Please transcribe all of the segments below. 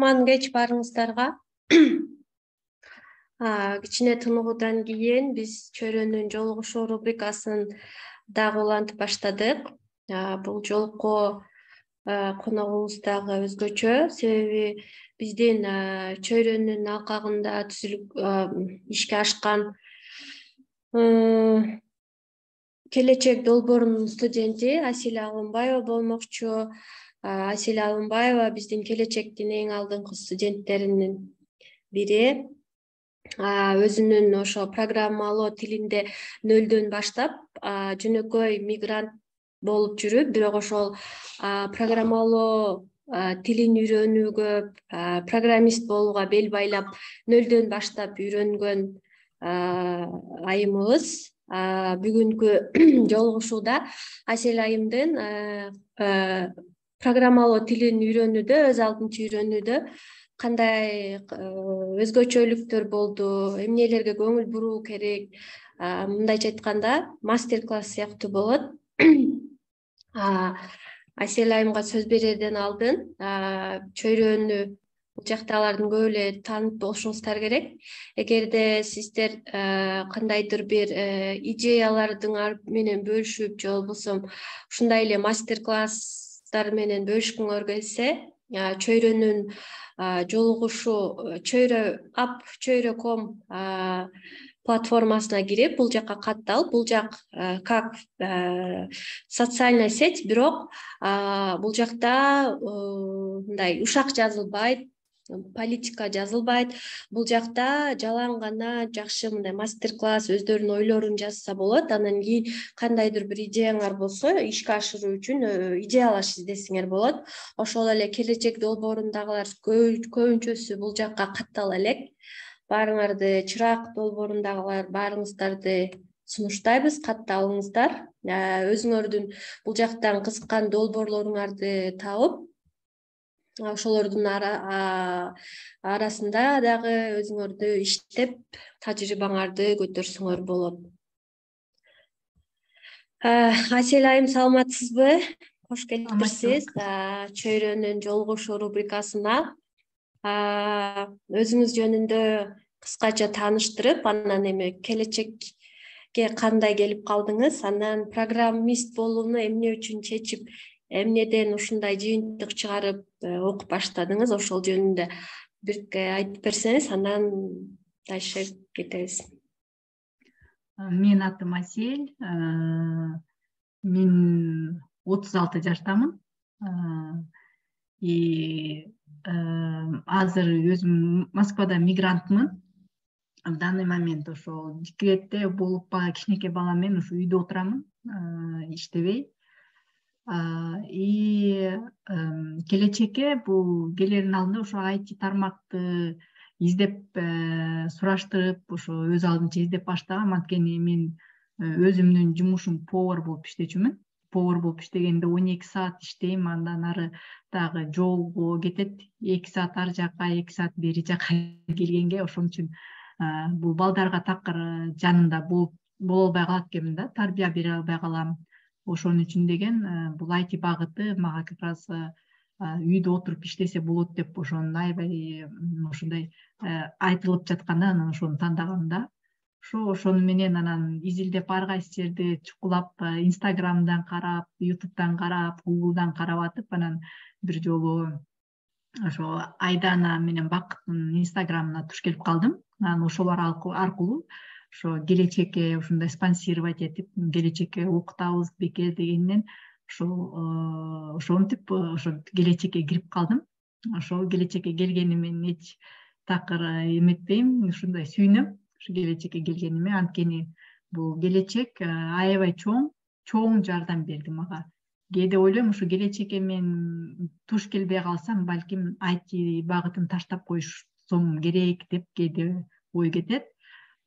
Кутман кеч баарыңыздарга. Кичине тыныгуудан кийин биз чөйрөнүн жолугушуу рубрикасын дагы улантып баштадык. Бул жолку коногубуз дагы өзгөчө, себеби биздин чөйрөнүн алкагында түзүлүп ишке ашкан келечек долбоорунун студенти Аселя Алымбаева болмокчу. Аселя Алымбаева биздин келечектин эң алдыңкы студенттеринин бири. Өзүнүн ошо программалоо тилинде нөлдөн баштап жөнөкөй мигрант болуп жүрүп, бирок ошол программалоо тилин үйрөнүүгө, программист болууга бел байлап нөлдөн баштап үйрөнгөн айымыбыз бүгүнкү жолугушууда Аселя айымдын программалоо тилин үйрөнүүдө, өз алдынча үйрөнүүдө кандай өзгөчөлүктөр болду, эмнелерге көңүл буруу керек, мындайча айтканда мастер-класс сыяктуу болот. Аселя айымга сөз берерден алдын чөйрөнү бул жактагылардын көп эле таанып болушуңуздар керек. Эгерде сиздер кандайдыр бир идеялардын менен бөлүшүп, же болбосо ушундай эле мастер-класстар менен бөлүшкүңөр келсе, чөйрөнүн жолугушуу чөйрө.com платформасына кирип, бул жакка катталып, бул жак как социальная сеть, бирок бул жакта мындай ушак жазылбайт, политика жазылбайт. Бул жакта жалаң гана жакшы мындай мастер-класс, өздөрүнүн ойлорун жазса болот. Анан кийин кандайдыр бир идеяңар болсо, ишке ашыруу үчүн идеялаш издесеңер болот. Ошол эле келечек долбоорундагылар көбүнчөсү бул жакка каттала элек. Баарыңарды чырак долбоорундагылар баарыңыздарды сунуштайбыз, катталыңыздар. Өзүңөрдүн бул жактан кызыккан долбоорлоруңарды табып, ошолордун арасында дагы өзүңөрдү иштеп, тажрыйбаңарды көтөрсөңөр болот. Аселя айым, саламатсызбы? Кош келипсиз чөйрөнүн жолугушуу рубрикасына. Өзүңүз жөнүндө кыскача тааныштырып, анан эми келечекке кандай келип калдыңыз, анан программист болууну эмне үчүн чечип, эмнеден ушундай жыйынтык чыгарып окуп баштадыңыз, ошол жөнүндө бир айтып берсеңиз, андан дальше кетебиз. Менин атым Асель, мен 36 жаштамын. Азыр өзүм Москвада мигрантмын. В данный момент ошо декретте болуп кичинекей балам менен ушу үйдө отурамын, иштебей. Келечекке бул келердин алдында ошо IT тармакты издеп, сураштырып, ошо өз алдынча издеп баштагам. Анткени мен өзүмдүн жумушум повар болуп иштечүмүн. Повар болуп иштегенде 12 саат иштейм, андан ары дагы жолго кетет, 2 саат ар жака, 2 саат бери жака келгенге, ошон үчүн бул балдарга такыр жанында боло албай калат экенмин да, тарбия бере албай калам. Ошон үчүн деген бул IT багыты мага как раз үйдө отуруп иштесе болот деп ошону аябай ушундай айтылып жатканда, анан ошону тандагам да. Ошону менен анан изилдеп ар кайсы жерди чукулап, Инстаграмдан карап, Ютубтан карап, Гуглдан карап атып, анан бир жолу ошо Айдана менен Бакыттын Инстаграмына туш келип калдым. Анан ошолор аркылуу ошо келечекке ушундай спонсировать этип, келечекке окутабыз бекер дегенден ошентип ошо келечекке кирип калдым. Ошол келечекке келгенимен эч такыр эметпейм, ушундай сүйүнөм ушу келечекке келгениме, анткени бул келечек аябай чоң жардам берди мага. Кээде ойлойм, ушу келечекке мен туш келбей калсам, балким IT багытын таштап коюшсом керек деп кээде ой кетет.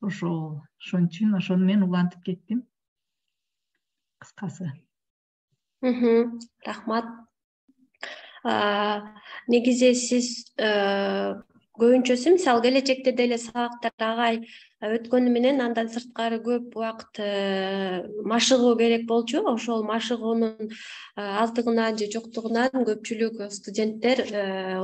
Ошон үчүн ошону мен улантып кеттим. Кыскасы. Рахмат. Негизи сиз көбүнчөсү мисалы келечекте деле сабактар агай өткөнү менен андан сырткары көп убакыт машыгуу керек болчу. Ошол машыгуунун аздыгынан же жоктугунан көпчүлүк студенттер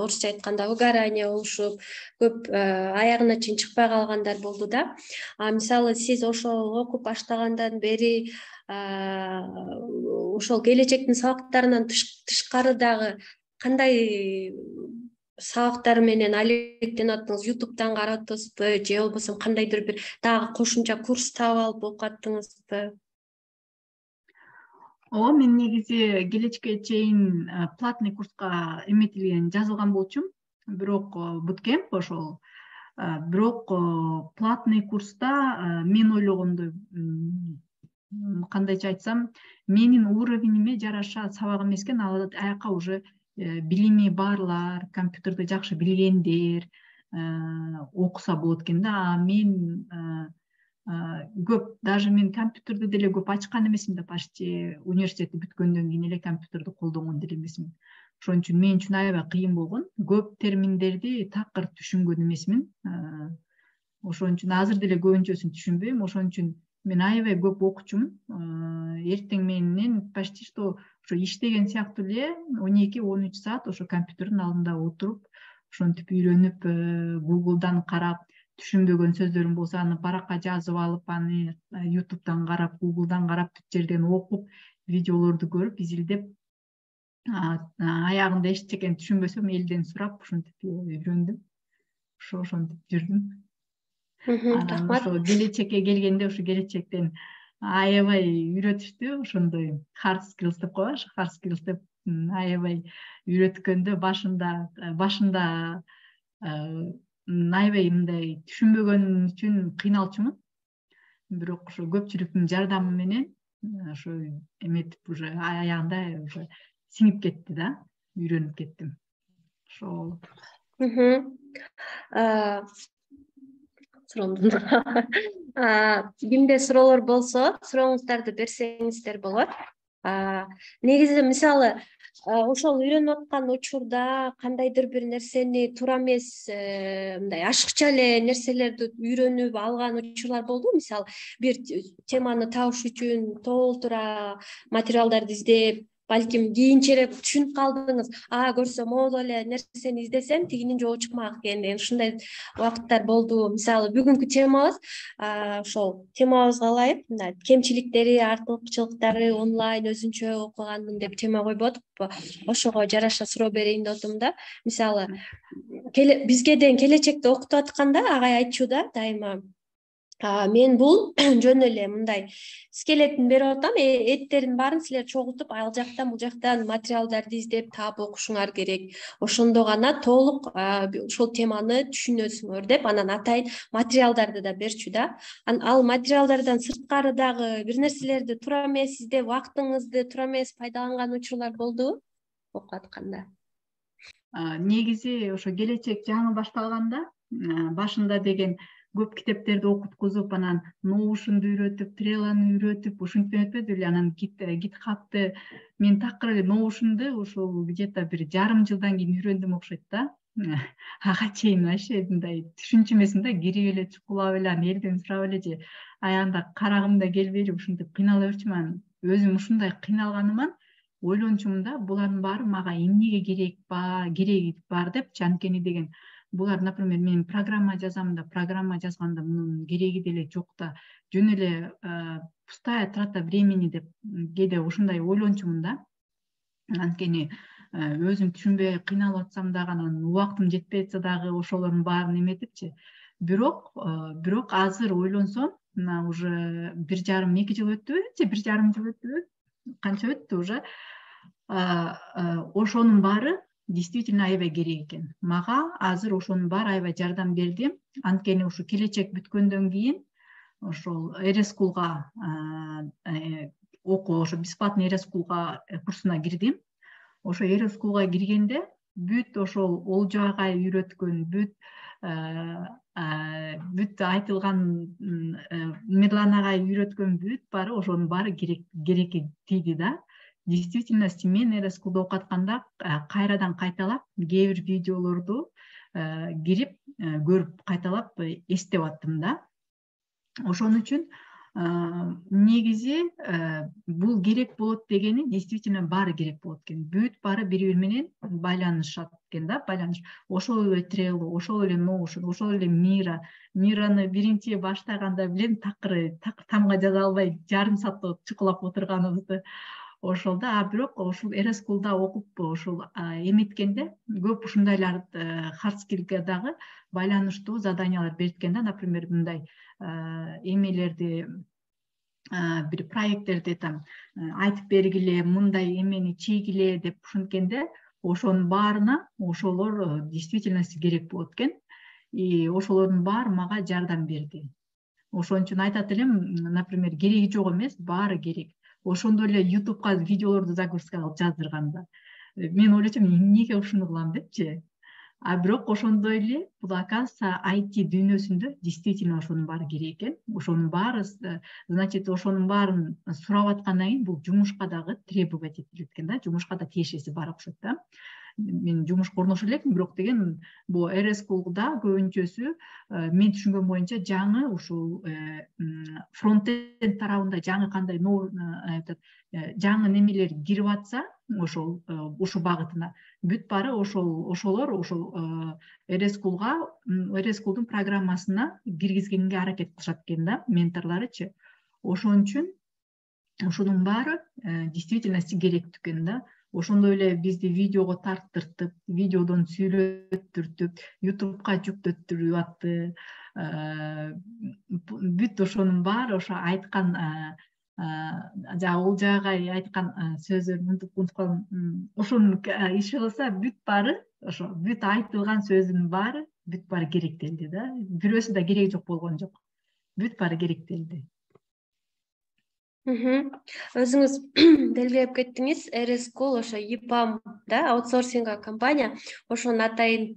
орусча айтканда выгорание болушуп, көп аягына чейин чыкпай калгандар болду да. Мисалы сиз ошол окуп баштагандан бери ошол келечектин сабактарынан тышкары дагы кандай сабактар менен алектенип аттыңыз? YouTube'дан карап атасызбы же болбосо кандайдыр бир дагы кошумча курс таап алып окуп аттыңызбы? Ооба, мен негизи келечекке чейин платный курска эметилген жазылган болчумун. Бирок буткемп ошол. Бирок платный курста мен ойлогондой, кандайча айтсам, менин уровениме жараша сабак эмес экен. Ал аяка уже билими барлар, компьютерди жакшы билгендер окуса болот экен да. Мен көп, даже мен компьютерди деле көп ачкан эмесмин да, почти университетти бүткөндөн кийин эле компьютерди колдонгон деле эмесмин. Ошон үчүн мен үчүн аябай кыйын болгон. Көп терминдерди такыр түшүнгөн эмесмин. Ошон үчүн азыр деле көбүнчөсүн түшүнбөйм. Ошон үчүн мен аябай көп окучумун. Эртең менен почти что ошо иштеген сыяктуу эле 12-13 саат ошо компьютердин алдында отуруп, ошентип үйрөнүп, Google'дан карап, түшүнбөгөн сөздөрүм болсо аны баракка жазып алып, аны YouTube'дан карап, Google'дан карап, бүт жерден окуп, видеолорду көрүп, изилдеп, аягында эчтекени түшүнбөсөм элден сурап, ошентип үйрөндүм. Ошентип жүрдүм. Анан ошо келечекке келгенде, ошо келечектен аябай үйрөтүштү, ошондой hard skills деп коебуз, hard skills деп аябай үйрөткөндө башында аябай мындай түшүнбөгөн үчүн кыйналчумун. Бирок ошо көпчүлүктүн жардамы менен ошо эметип уже аягында уже сиңип кетти да, үйрөнүп кеттим. Ошол. Кимде суроолор болсо, сурооңуздарды берсеңиздер болот. Негизи мисалы ошол үйрөнүп аткан учурда кандайдыр бир нерсени туура эмес, мындай ашыкча эле нерселерди үйрөнүп алган учурлар болду. Мисалы бир теманы табыш үчүн толтура материалдарды издеп, балким кийинчерээк түшүнүп калдыңыз. Көрсөм могу эле нерсени издесем тигинин жообу чыкмак экен деген ушундай убакыттар болду. Мисалы бүгүнкү темабыз ошол темабызга ылайык мындай кемчиликтери, артыкчылыктары онлайн өзүнчө окугандын деп тема койбодук. Ошого жараша суроо берейин деп атам да. Мисалы бизге деген келечекте окутуп атканда агай айтчу да дайыма, мен бул жөн эле мындай скелетин берип атам, эттерин баарын силер чогултуп ал жактан бул жактан материалдарды издеп таап окушуңар керек. Ошондо гана толук ошол теманы түшүнөсүңөр деп анан атайын материалдарды да берчү да. Ал материалдардан сырткары дагы бир нерселерди туура эмес издеп, убактыңызды туура эмес пайдаланган учурлар болдубу окуп атканда? Негизи ошо келечек жаңы башталганда башында деген көп китептерди окуткузуп, анан Notion'ду үйрөтүп, Trello'ну үйрөтүп, ушинтип өтпөдү беле. Анан GitHub'ты мен такыр эле Notion'ду ошол где-то бир жарым жылдан кийин үйрөндүм окшойт да. Ага чейин вообще мындай түшүнчү эмесмин да, кирип эле чукулап эле аны элден сурап эле же аягында карагым да келбей эле ушинтип кыйнала берчүмүн. Анан өзүм ушундай кыйналганыман ойлончумун да, булардын баары мага эмнеге кереги бар депчи. Анткени деген булар, например, мен программа жазам да, программа жазганда мунун кереги деле жок да, жөн эле пустая трата времени деп кээде ушундай ойлончумун да. Анткени өзүм түшүнбөй кыйналып атсам дагы, анан убактым жетпей атса дагы ошолордун баарын эметипчи. Бирок азыр ойлонсом, мына уже 1,5-2 жыл өттүбү же 1,5 жыл өттүбү, канча өттү уже. Ошонун баары действительно аябай керек экен. Мага азыр ошонун баары аябай жардам берди. Анткени ушу келечек бүткөндөн кийин ошол RSchool'га ошо бесплатный RSchool'га курсуна кирдим. Ошо RSchool'га киргенде бүт ошол Олжо агай үйрөткөн, бүт айтылган Мирлан агай үйрөткөн бүт баары ошонун баары керекке тийди да. Действительности мен RSchool'да окуп атканда кайрадан кайталап кээ бир видеолорду кирип көрүп кайталап эстеп аттым да. Ошон үчүн негизи бул керек болот дегени действительно баары керек болот экен. Бүт баары бири бири менен байланышат экен да, байланыш. Ошол эле Trello, ошол эле Notion, ошол эле Mira. Mirаны биринчи баштаганда билем такыр тамга жаза албай жарым саатта чукулап отурганыбызды. Ошолда, бирок ошол Eraschool'da окуп ошол эметкенде көп ушундайлар hard skill'ге дагы байланыштуу заданиялар беришкен да. Например, мындай эмелерди, бир проекттерди там айтып бергиле, мындай эмени чийгиле деп ушинткенде, ошонун баарына ошолор действительно керек болот экен. И ошолордун баары мага жардам берди. Ошон үчүн айтат элем, например, кереги жок эмес, баары керек. Ошондой эле YouTube'га видеолорду загрузка кылып жаздырганда мен ойлочумун, эмнеге ушуну кылам депчи. Бирок ошондой эле бул оказывается IT дүйнөсүндө действительно ошонун баары керек экен. Ошонун баары, значит, ошонун баарын сурап аткандан кийин бул жумушка дагы требовать этилет экен да, жумушка да тиешеси бар окшойт да. Мен жумушка орношо элекмин, бирок деген бул Eraschool'da көбүнчөсү мен түшүнгөн боюнча жаңы ушул фронтенд тарабында жаңы кандай жаңы немелер кирип атса, ошол ушу багытына бүт баары ошолор Eraschool'дун программасына киргизгенге аракет кылышат экен да, менторлоручу. Ошон үчүн ошонун баары действительно керектүү экен да. Ошондой эле бизди видеого тарттыртып, видеодон сүйлөттүртүп, YouTube'га жүктөттүрүп атты. Бүт ошонун баары ошо айткан Олжагай айткан сөздөрүн унутуп калдым. Ошону иши кылса бүт баары, ошо бүт айтылган сөздүн баары бүт баары керектелди да. Бирөөсү да кереги жок болгон жок. Бүт баары керектелди. Өзүңүз белгилеп кеттиңиз, Eraschool ошо EPAM да, аутсорсинг компания, ошонун атайын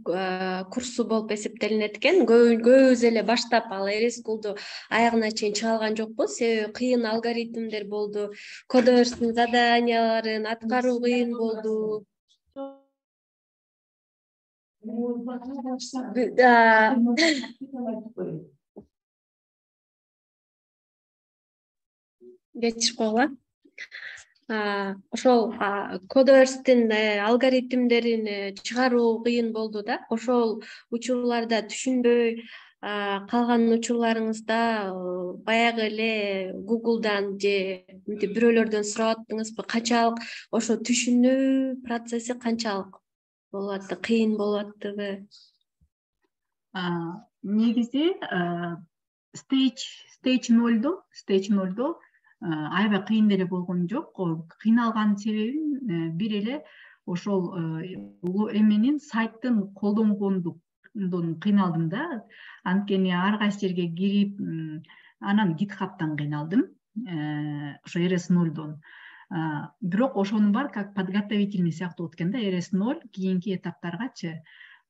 курсу болуп эсептелинет экен. Көбүбүз эле баштап ал Eraschool'ду аягына чейин чыга алган жокпуз, себеби кыйын алгоритмдер болду, кодерстин заданияларын аткаруу кыйын болду. Кечирип койгула. Ошол кодерстин алгоритмдерин чыгаруу кыйын болду да. Ошол учурларда түшүнбөй калган учурларыңызда баягы эле Google'дан же бирөөлөрдөн сурап аттыңызбы? Канчалык ошо түшүнүү процесси канчалык болуп атты, кыйын болуп аттыбы? Негизи stage 0'до аябай кыйын деле болгон жок. Кыйналган себебим бир эле ошол эменин сайттын колдонгондугунан кыйналдым да. Анткени ар кайсы жерге кирип, анан GitHub'дан кыйналдым. Ошо RS0'дон. Бирок ошонун баары как подготовительный сыяктуу болот экен да, RS0 кийинки этаптаргачы.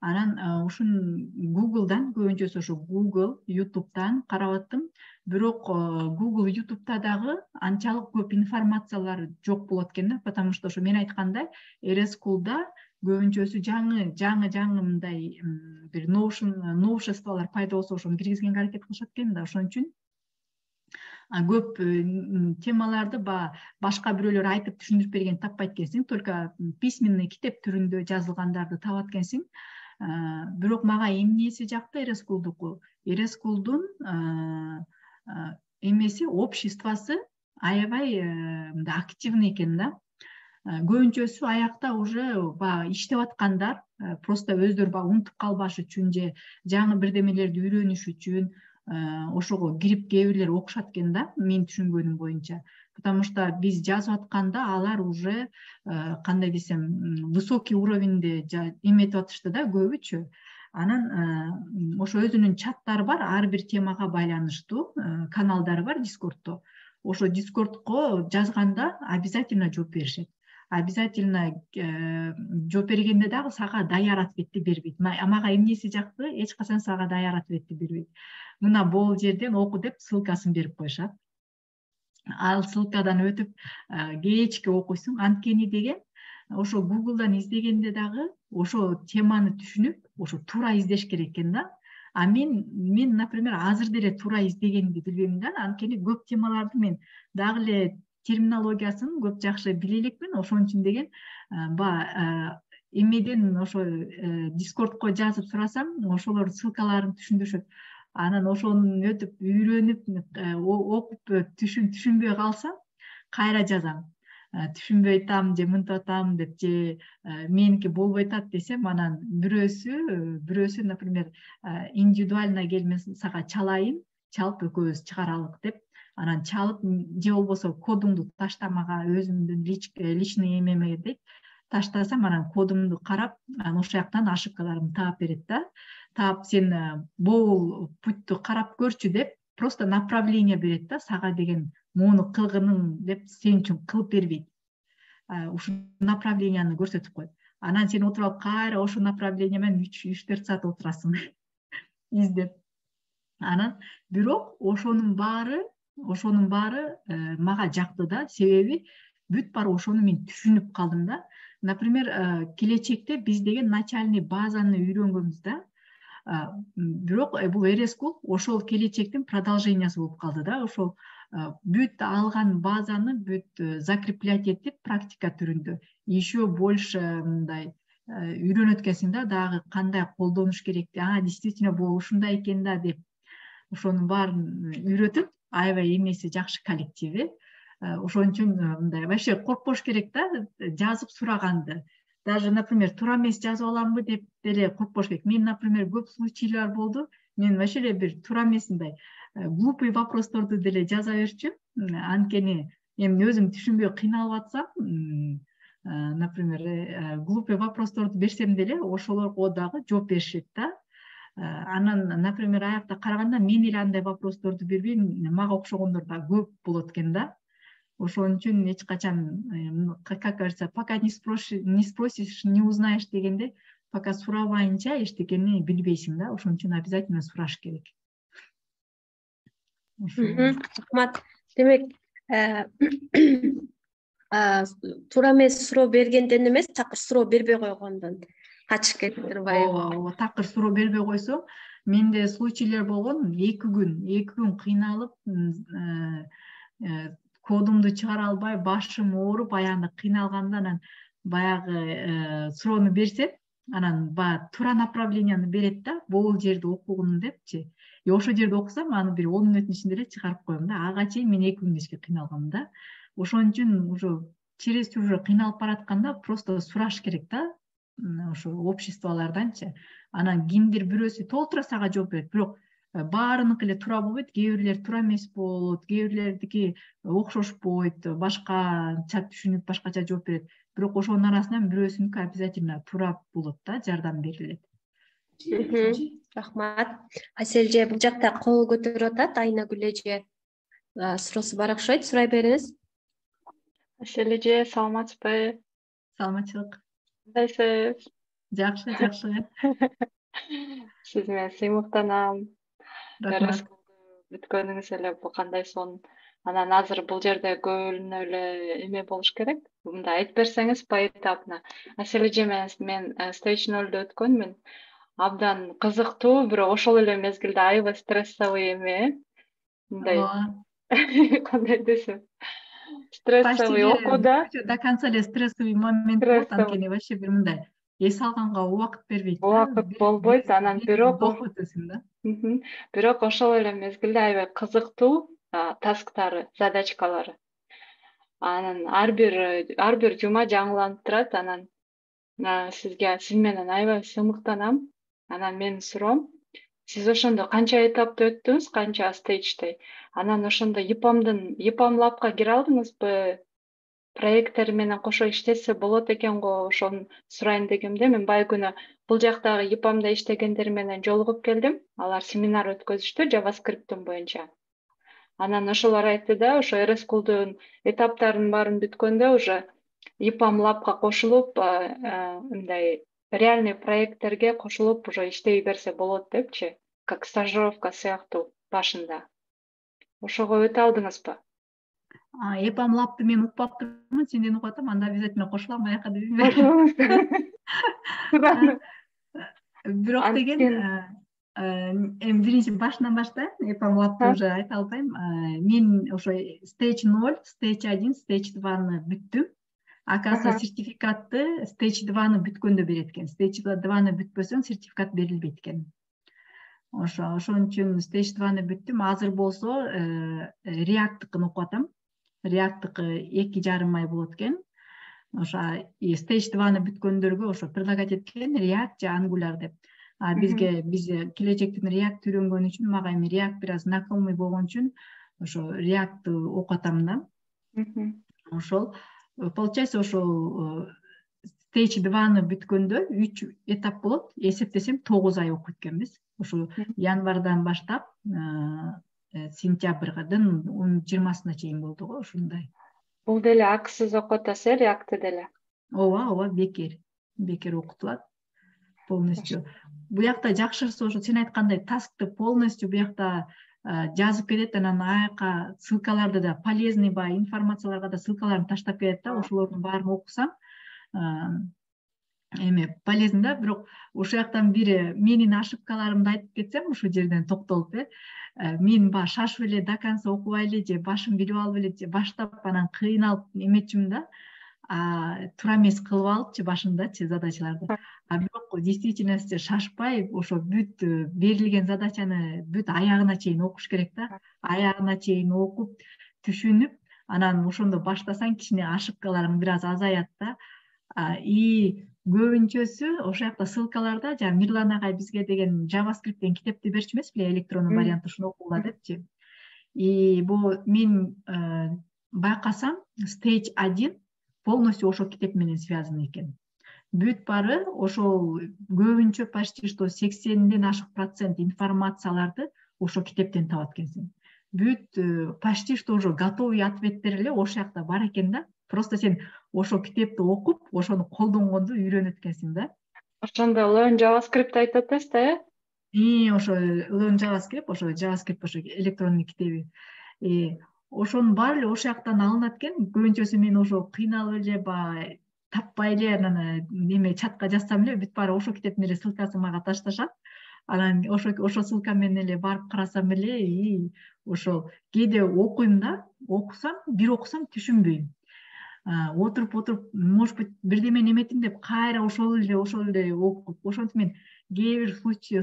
Анан ушун Google'дан көбүнчөсү ошо Google, YouTube'дан карап аттым. Бирок Google, YouTube'да дагы анчалык көп информациялар жок болот экен да, потому что ошо мен айткандай Eraschool'да көбүнчөсү жаңы мындай бир новшестволор пайда болсо ошону киргизгенге аракет кылышат экен да. Ошон үчүн көп темаларды башка бирөөлөр айтып түшүндүрүп берген таппайт экенсиң, только письменный китеп түрүндө жазылгандарды табат экенсиң. Бирок мага эмнеси жакты Eraschool'дуку? Eraschool'дун эмеси, обществосы аябай активный экен да. Көбүнчөсү аякта уже иштеп аткандар, просто өздөрү унутуп калбаш үчүн же жаңы бирдемелерди үйрөнүш үчүн ошого кирип кээ бирлер окушат экен да, мен түшүнгөнүм боюнча. Потому что биз жазып атканда алар уже кандай десем, высокий уровеньде эметип атышты да көбүчү. Анан ошо өзүнүн чаттары бар, ар бир темага байланыштуу каналдары бар Discord'то. Ошо Discord'ко жазганда обязательно жооп беришет. Обязательно жооп бергенде дагы сага даяр ответти бербейт. Мага эмнеси жакты? Эч качан сага даяр ответти бербейт. Мына бул жерден оку деп ссылкасын берип коюшат. Ал ссылкадан өтүп кечке окуйсуң. Анткени деген ошо Google'дан издегенде дагы ошо теманы түшүнүп, ошо туура издеш керек экен да. А мен, например, азыр деле туура издегенди билбейм да. Анткени көп темаларды мен дагы эле терминологиясын көп жакшы биле элекмин. Ошон үчүн деген эмеден ошо Discordко жазып сурасам, ошолор ссылкаларын түшүндүрүшөт. Анан ошону өтүп, үйрөнүп, окуп түшүнбөй калсам, кайра жазам. Түшүнбөй атам же мынтип атам деп, же меники болбой атат десем, анан бирөөсү, например, индивидуально келмесин сага чалайын, чалып экөөбүз чыгаралык деп, анан чалып, же болбосо кодуңду таштамага, өзүмдүн личный эмеме дейт, таштасам, анан кодумду карап, анан ошол жактан ошибкаларымды таап берет да. Таап, сен бул путту карап көрчү деп, просто направление берет да, сага деген муну кылгының деп сен үчүн кылып бербейт. Ушул направленияны көрсөтүп коет. Анан сен отуруп алып кайра ошол направление менен 3-4 саат отурасың издеп. Анан бирок ошонун баары мага жакты да, себеби бүт баары ошону мен түшүнүп калдым да. Например, келечекте биз деген начальный базаны үйрөнгөнбүз да. Бирок бул RSchool ошол келечектин продолжениясы болуп калды да. Ошол бүт алган базаны закреплять этип практика түрүндө еще больше мындай үйрөнөт экенсиң да, дагы кандай колдонуш керек, действительно бул ушундай экен да деп, ошонун баарын үйрөтүп, аябай эмеси жакшы коллективи. Ошон үчүн мындай вообще коркпош керек да, жазып сураганды. Даже, например, туура эмес жазып аламбы деп деле коркпош керек. Мен, например, көп случайлар болду. Мен вообще эле бир туура эмес мындай глупый вопросторду деле жаза берчүмүн. Анткени эми өзүм түшүнбөй кыйналып атсам, например, глупый вопросторду берсем деле ошолорго дагы жооп беришет да. Анан, например, аякта караганда мен эле андай вопросторду бербейм, мага окшогондор да көп болот экен да. Ошон үчүн эч качан, как говорится, пока не спросишь, не узнаешь дегенде, пока сурабайынча эчтекени билбейсиң да. Ошон үчүн обязательно сураш керек. Рахмат. Демек, туура эмес суроо бергенден эмес, такыр суроо бербей койгондон качыш керек, турбайбы? Такыр суроо бербей койсо, менде случайлар болгон, 2 күн кыйналып, кодумду чыгара албай, башым ооруп, аягында кыйналганда, анан баягы суроону берсем, анан баягы туура направленияны берет да, бул жерди окугун депчи. Ошол жерде окусам, аны бир 10 мүнөттүн ичинде эле чыгарып коем да. Ага чейин мен 2 күнгө кыйналгам да. Ошон үчүн уже через уже кыйналып баратканда просто сураш керек да, ошо обществолорданчы. Анан кимдир бирөөсү толтура сага жооп берет, бирок баарыныкы эле туура болбойт, кээ бирлери туура эмес болот, кээ бирлердики окшошпойт, башкача түшүнүп, башкача жооп берет. Бирок ошонун арасынан бирөөсүнүкү обязательно туура болот да, жардам берилет. Рахмат. Аселже бул жакта кол көтөрүп атат, Айнагүл эже суроосу бар окшойт, сурай бериңиз. Асель эже, саламатсызбы? Саламатчылык. Кандайсыз? Жакшы. Сиз менен сыймыктанам. Рахмат. Бүткөнүңүз эле бул кандай сон. Анан азыр бул жерде көбүнө эле эме болуш керек. Мындай айтып берсеңиз поэтапно. Асель эже менен мен stage 0-дө өткөнмүн. Абдан кызыктуу, бирок ошол эле мезгилде аябай стрессовый эме. Мындай кандай десем, стрессовый окууда. До конца эле стрессовый момент болот, анткени вообще бир мындай эс алганга убакыт бербейт да. Убакыт болбойт, анан бирок ошол эле мезгилде аябай кызыктуу тасктары, задачкалары. Анан ар бир жума жаңыланып турат. Анан сиз менен аябай сыймыктанам. Анан менин суроом, сиз ошондо канча этапты өттүңүз, канча стейдждей? Анан ошондо EPAM Lab'га кире алдыңызбы? Проекттер менен кошо иштесе болот экен го, ошону сурайын дегемде. Мен бай күнү бул жактагы EPAM'да иштегендер менен жолугуп келдим. Алар семинар өткөзүштү JavaScript'тун боюнча. Анан ошолор айтты да, ошо RSchool'дун этаптарынын баарын бүткөндө уже EPAM Lab'га кошулуп, мындай реальный проекттерге кошулуп уже иштей берсе болот депчи, как стажировка сыяктуу башында. Ошого өтө алдыңызбы? Эпамлапты мен укпап турмун, сенден угуп атам, анда обязательно кошулам аяка дебейм. Кошулуңуз. Туурабы? Бирок деген эми биринчи башынан баштайын. Эпамлапты уже айта албайм. Мен ошо stage 0, stage 1, stage 2-ны бүттүм. Оказывается, сертификатты stage 2-ны бүткөндө берет экен. Stage 2-ны бүтпөсөң, сертификат берилбейт экен. Ошон үчүн stage 2-ны бүттүм. Азыр болсо React-тыкын окуп атам. React-тыкы 2,5 ай болот экен. Ошо stage 2-ны бүткөндөргө ошо предлагать эткен React же Angular деп. Биз келечектен React үйрөнгөн үчүн, мага эми React бир аз знакомый болгон үчүн ошо React окуп атам да. Ошол получается ошол stage 2-ны бүткөндө 3 этап болот. Эсептесем 9 ай окуп эткенбиз. Ошо январдан баштап сентябрдын 20-сына чейин болду го, ушундай. Бул деле акысыз окуп атасыз, React деле? Ооба, бекер окутулат полностью. Буякта жакшырсы ошо сен айткандай таскты полностью буякта жазып кетет, анан аяка ссылкаларды да, полезный информацияларга да ссылкаларын таштап кетет да, ошолордун баарын окусаң эме полезный да. Бирок ошол жактан бири менин ошибкаларымды айтып кетсем, ушул жерден токтолуп, мен шашып эле до конца окубай эле же башым билип алып эле же баштап анан кыйналып эметчүмүн да. Туура эмес кылып алыпчы башындачы задачаларды. Бирок действительности шашпай, ошо бүт берилген задачаны бүт аягына чейин окуш керек да. Аягына чейин окуп, түшүнүп, анан ошондо баштасаң кичине ошибкаларың бир аз азаят да. И көбүнчөсү ошол жакта ссылкаларда жана Мирлан агай бизге деген JavaScript'тен китепти берчү эмеспи эле, электрондуу вариантты, ушуну окугула депчи. И бул мен байкасам stage 1 полностью ошол китеп менен связан экен. Бүт бары ошол көбүнчө почти что 80ден ашык процент информацияларды ошол китептен табат экенсиң. Бүт почти что уже готовый ответтер эле ошол жакта бар экен да. Просто сен ошол китепти окуп, ошону колдонгонду үйрөнөт экенсиң да. Ошондо Learn JavaScript айтып атасыз да, ошо Learn JavaScript, ошо JavaScript ошо электрондуу китеби. Ошонун баары эле ошол жактан алынат экен. Көбүнчөсү мен ошо кыйналып эле таппай эле анан неме чатка жазсам эле бүт баары ошол китептин эле ссылкасы мага ташташат. Анан ошо ссылка менен эле барып карасам эле, и ошол кээде окуйм да, окусам түшүнбөйм. Отуруп, может быть, бирдемени эметим деп кайра ошол эле окуп, ошентип мен кээ бир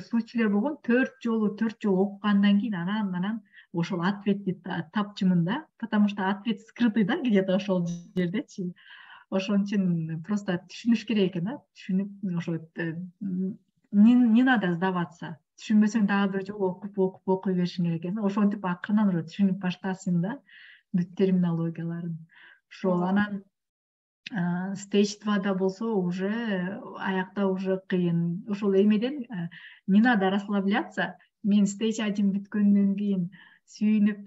случайлар болгон, 4 жолу окугандан кийин анан ошол ответти тапчумун да, потому что ответ скрытый да, где-то ошол жердечи. Ошон үчүн просто түшүнүш керек экен да, түшүнүп ошо не надо сдаваться. Түшүнбөсөң дагы бир жолу окуй беришиң керек экен. Ошентип акырынан уже түшүнүп баштасың да, бүт терминологияларын. Ошол анан stage 2-да болсо уже аякта уже кыйын. Ошол эмеден не надо расслабляться. Мен stage 1 бүткөндөн кийин сүйүнүп,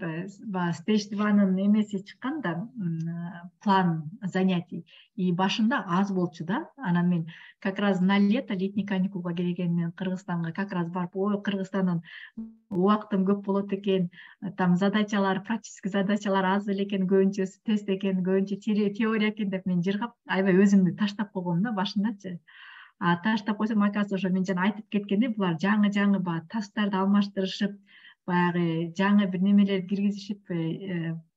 stage 2-нын эмеси чыккан да, план занятий. И башында аз болчу да. Анан мен как раз на лето, летний каникулга келгенмен Кыргызстанга как раз барып, Кыргызстандан убактым көп болот экен, там задачалар, практический задачалар аз эле экен, көбүнчөсү тест экен, көбүнчө теория экен деп мен жыргап, аябай өзүмдү таштап койгом да башындачы. Таштап койсом, оказывается, ошо мен жана айтып кеткендей, булар жаңы тасттарды алмаштырышып, баягы жаңы бир немелерди киргизишип,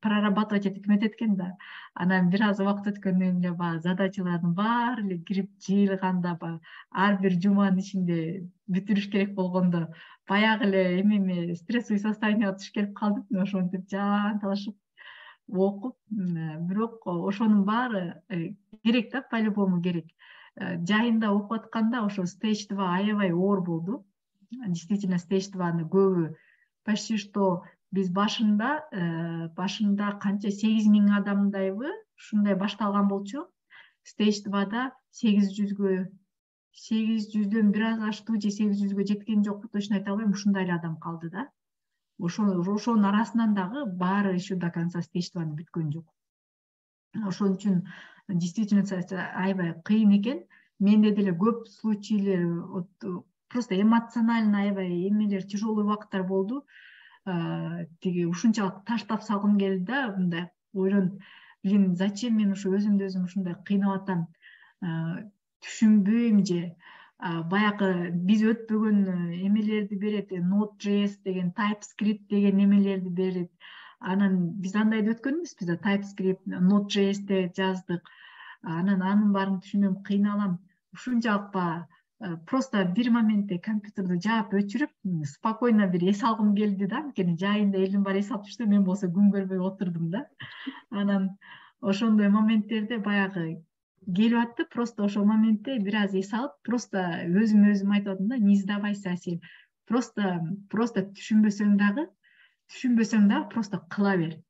прорабатывать этип эметет да. Анан бир аз убакыт өткөндөн кийин задачалардын баары эле кирип жыйылганда, ар бир жуманын ичинде бүтүрүш керек болгондо, баягы эле эме стрессовый состоянияга түшүп келип калдым. Ошентип жанталашып окуп, бирок ошонун баары керек да, по-любому керек. Жайында окуп атканда ошо stage 2 аябай оор болду. Действительно, stage 2-ны көбү почти что биз башында канча 8000 адамдайбы ушундай башталган болчу. Stage 2-да 800дөн бир аз аштуу же 800гө жеткен жокпу, точно айта албайм, ушундай эле адам калды да. Ошонун арасынан дагы баары еще до конца stage 2-ны бүткөн жок. Ошон үчүн действительно аябай кыйын экен. Менде деле көп случайлар, просто эмоционально аябай эмелер, тяжелый убакыттар болду. Тиги ушунчалык таштап салгым келди да, мындай ойлонуп, блин, зачем мен ушу өзүмдү өзүм ушундай кыйнап атам, түшүнбөйм же баягы биз өтпөгөн эмелерди берет, Node.js деген, TypeScript деген эмелерди берет. Анан биз андайды өткөнбүзбүз да, TypeScript, Node.js'те жаздык. Анан анын баарын түшүнөм, кыйналам. Ушунчалык баягы просто бир моментте компьютерди жаап өчүрүп, спокойно бир эс алгым келди да, анткени жайында элдин баары эс алып жүрсө, мен болсо күн көрбөй отурдум да. Анан ошондой моменттерде баягы келип атты, просто ошол моментте бир аз эс алып, просто өзүм айтып атам да, не сдавайся, сен просто түшүнбөсөң дагы просто кыла бер,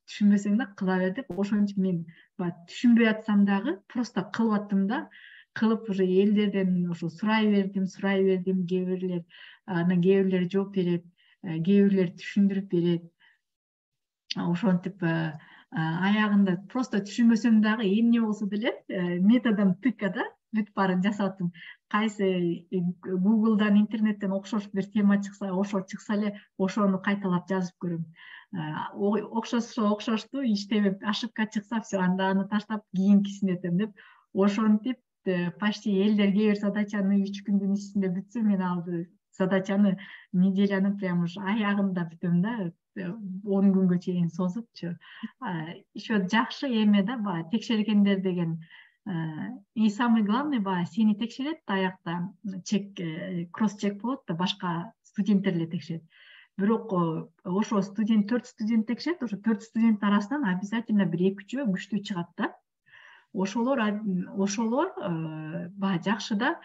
деп, ошентип мен түшүнбөй атсам дагы просто кылып аттым да. Кылып уже элдерден ошо сурай бердим, кээ бирлер, анан кээ бирлер жооп берет, кээ бирлер түшүндүрүп берет. Ошентип аягында просто түшүнбөсөм дагы эмне болсо деле методом тыка да, бүт баарын жасап аттым. Кайсы Google'дан, интернеттен окшош бир тема чыкса, ошо чыкса эле ошону кайталап жазып көрөм. Окшошту иштебеп, ошибка чыкса, все, анда аны таштап кийинкисин өтөм деп, ошентип почти элдер кээ бир задачаны 3 күндүн ичинде бүтсө, мен ал задачаны неделяны прям уж аягында бүтөм да, 10 күнгө чейин созупчу. Еще жакшы эме да, баягы текшергендер деген. И самый главный, баягы сени текшерет аякта, кросс-чек болот да, башка студенттер эле текшерет. Бирок ошо 4 студент текшерет, ошо 4 студент арасынан обязательно бир 2-3 күчтүү чыгат да. Ошолор баягы жакшы да.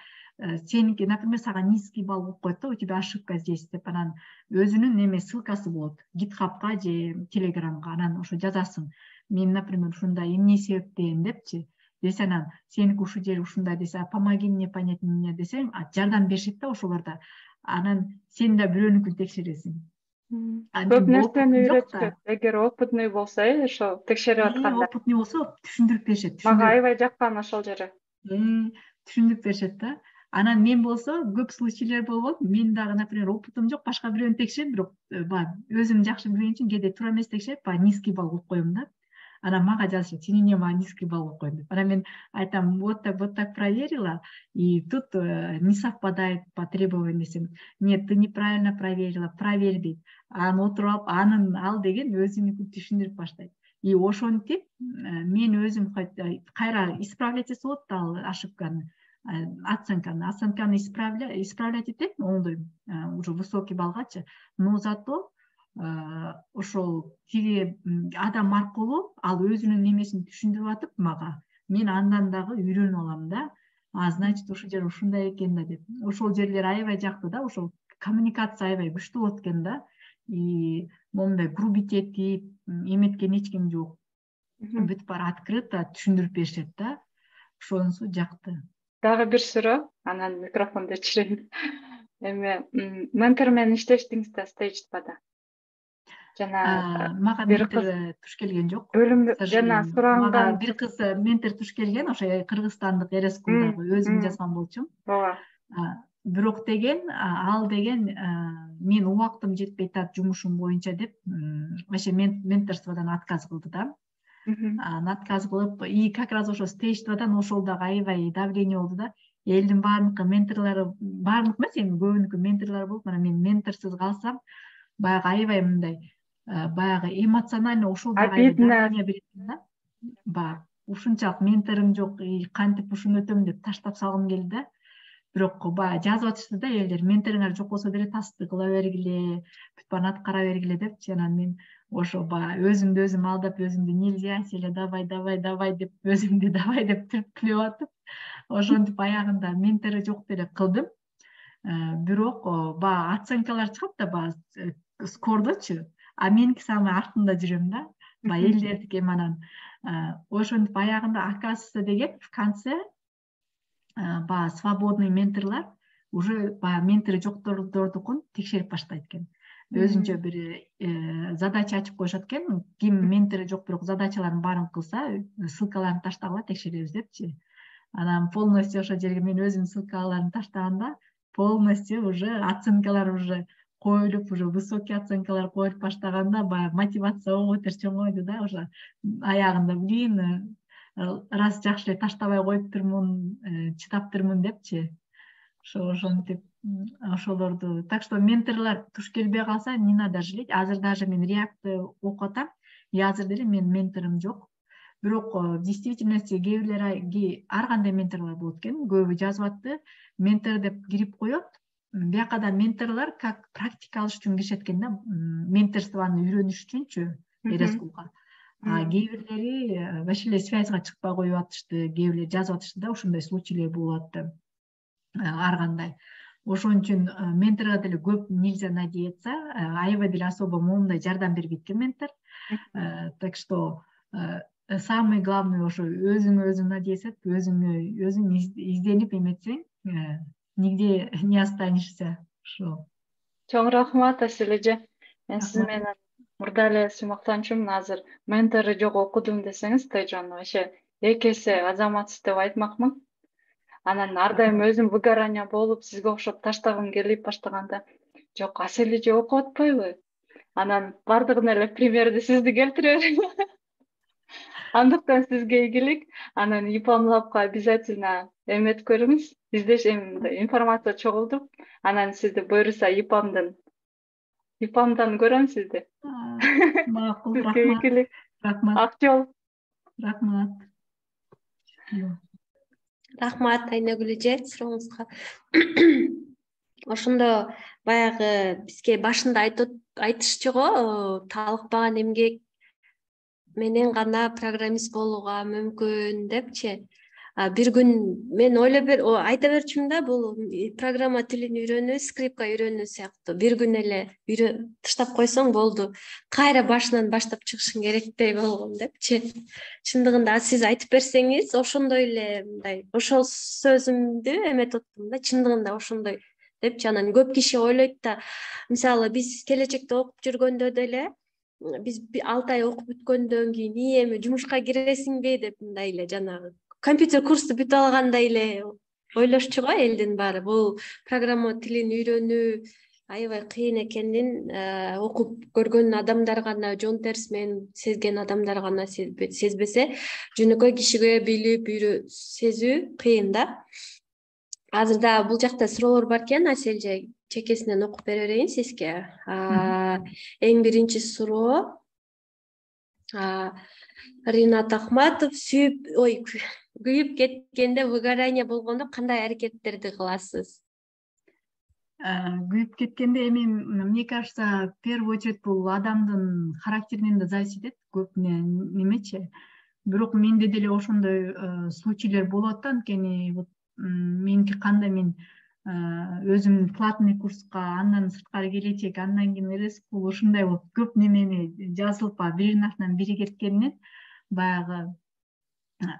Сеники, например, сага низкий балл болуп коет да, у тебя ошибка здесь деп, анан өзүнүн эме ссылкасы болот, GitHub'ка же Telegram'га, анан ошо жазасың. Мен, например, ушундай эмне себептен депчи, десе, анан сеники ушул жери ушундай десе, помоги мне понять меня десең, жардам беришет да ошолорда. Анан сен да бирөөнүкүн текшересиң. Көп нерсени үйрөтүшөт. Эгер опытный болсо, ошо текшерип атканда. Опытный болсо түшүндүрүп беришет. Мага аябай жаккан ошол жери. Түшүндүрүп беришет да. Анан мен болсо көп случайлар болот. Мен дагы, например, опытым жок, башка бирөөнү текшерип, бирок өзүм жакшы билген үчүн кээде туура эмес текшерип, низкий балл коюп коем да. Анан мага жазышат, сен эмне мага низкий балл коюп койдуң деп. Анан мен айтам, вот так проверила, и тут не совпадает по требованиям десем, нет, ты неправильно проверила, проверь дейт. Анан отуруп алып, анын ал деген өзүнүкүн түшүндүрүп баштайт. И ошентип мен өзүм кайра исправлять этсе болот да, ал ошибканы, оценканы исправлять этет, оңдойм, уже высокий баллгачы. Но зато ошол тиги адам аркылуу ал өзүнүн немесин түшүндүрүп атып мага, мен андан дагы үйрөнүп алам да. Значит, ушул жер ушундай экен да деп. Ошол жерлер аябай жакты да, ошол коммуникация аябай күчтүү болот экен да. И момундай грубить этип эметкен эч ким жок. Бүт баары открыто түшүндүрүп беришет да. Ошонусу жакты. Дагы бир суроо, анан микрофонду өчүрөйүн. Эме ментор менен иштештиңиз да стейджбада? Жана мага ментор туш келген жок. Жана суранган мага бир кыз ментор туш келген, ошо кыргызстандык Эрескулдагы, өзүм жазган болчумун. Ооба. Бирок деген, ал деген мен убактым жетпей атат жумушум боюнча деп, вообще менторстводан отказ кылды да. Отказ кылып, и как раз ошо стейджбадан ошол дагы аябай давление болду да. Элдин баарыныкы менторлору, баарыныкы эмес, эми көбүнүкү менторлор болуп, анан мен менторсуз калсам, баягы аябай мындай, баягы эмоционально ошол дагы аябай давление берет да. Баягы ушунчалык менторум жок, кантип ушуну өтөм деп таштап салгым келди да. Бирок баягы жазып атышты да элдер, менторуңар жок болсо деле тасты кыла бергиле, бүт баарын аткара бергиле депчи. Анан мен ошо баягы өзүмдү өзүм алдап, өзүмдү нельзя, Селе, давай деп, өзүмдү давай деп түрткүлөп атып, ошентип аягында ментору жок деле кылдым. Бирок баягы оценкалар чыгат да, баягы скордочу, а меники самый артында жүрөм да, баягы элдердики. Анан ошентип аягында оказывается деген в конце баягы свободный менторлор уже баягы ментору жоктордукун текшерип баштайт экен. Өзүнчө бир задача ачып коюшат экен, ким ментору жок бирок задачалардын баарын кылса, ссылкаларын таштагыла текшеребиз депчи. Анан полностью ошол жерге мен өзүм ссылкаларын таштаганда, полностью уже оценкалар уже коюлуп уже высокий оценкалар коюлуп баштаганда баягы мотивация өтө чоңойду да, уже аягында блин раз жакшы эле таштабай коюптурмун, чыдаптырмын депчи. Ошентип ошолорду. Так что менторлор туш келбей калса не надо жалеть. Азыр даже мен React окуп атам. Азыр деле менин менторум жок. Бирок в действительности кээ бирлер ар кандай менторлор болот экен. Көбү жазып атты. Ментор деп кирип коет. Бияка да менторлор как практика алыш үчүн киришет экен да. Менторствону үйрөнүш үчүнчү Erasmusга. Кээ бирлери вообще эле связьга чыкпай коюп атышты. Кээ бирлер жазып атышты да, ушундай случайлар болуп атты. Ар кандай. Ошон үчүн менторго деле көп нельзя надеяться. Аябай деле особо моундай жардам бербейт экен ментор. Так что самый главный ошо өзүң надеяться этип, өзүң изденип эметсең, нигде не останешься. Ошо. Чоң рахмат Асележе. Мен сиз менен мурда эле сыймактанчумун. Азыр ментору жок окудум десеңиз, Тайжан вообще эки эсе азаматсыз деп айтмакмын. Анан ар дайым өзүм выгорание болуп, сизге окшоп таштагым келип баштаганда, жок, Асележе окуп атпайбы? Анан бардыгын эле примерди сизди келтире берем. Андыктан сизге ийгилик. Анан ИПАМ Lab'га обязательно эметип көрүңүз. Издеш информация чогултуп, анан сизди буюрса ИПАМдан көрөм сизди. Макул, Сизге ийгилик. рахмат. Ак жол. Рахмат. Рахмат Айнагүл эже сурооңузга. Ошондо баягы бизге башында айтышчу го, талыкпаган эмгек менен гана программист болууга мүмкүн депчи. Бир күн мен айта берчүмүн да, бул программа тилин үйрөнүү, скрипка үйрөнүү сыяктуу. Бир күн эле таштап койсоң болду. Кайра башынан баштап чыгышың керектей болгон депчи. Чындыгында сиз айтып берсеңиз, ошондой эле мындай, ошол сөзүмдү эметип аттым да, чындыгында ошондой депчи. Анан көп киши ойлойт да, мисалы биз келечекте окуп жүргөндө деле, биз 6 ай окуп бүткөндөн кийин эми жумушка киресиңби деп мындай эле жанагы компьютер курсту бүтүп алгандай эле ойлошчу го элдин баары. Бул программа тилин үйрөнүү аябай кыйын экенин окуп көргөн адамдар гана, жон терс менен сезген адамдар гана сезбесе, жөнөкөй кишиге билип сезүү кыйын да. Азырда бул жакта суроолор бар экен, Аселже чекесинен окуп бере берейин сизге. Эң биринчи суроо Ринат Ахматов, күйүп кеткенде выгорание болгондо кандай аракеттерди кыласыз? Күйүп кеткенде эми, мне кажется, в первую очередь бул адамдын характеринен да зависит этет, көп немечи. Бирок менде деле ошондой случайлар болот да, анткени вот меники кандай, мен өзүм платный курска, андан сырткары келечек, андан кийин Erasmus, ушундай болуп көп немени жазылып, биринин артынан бири кеткенинен баягы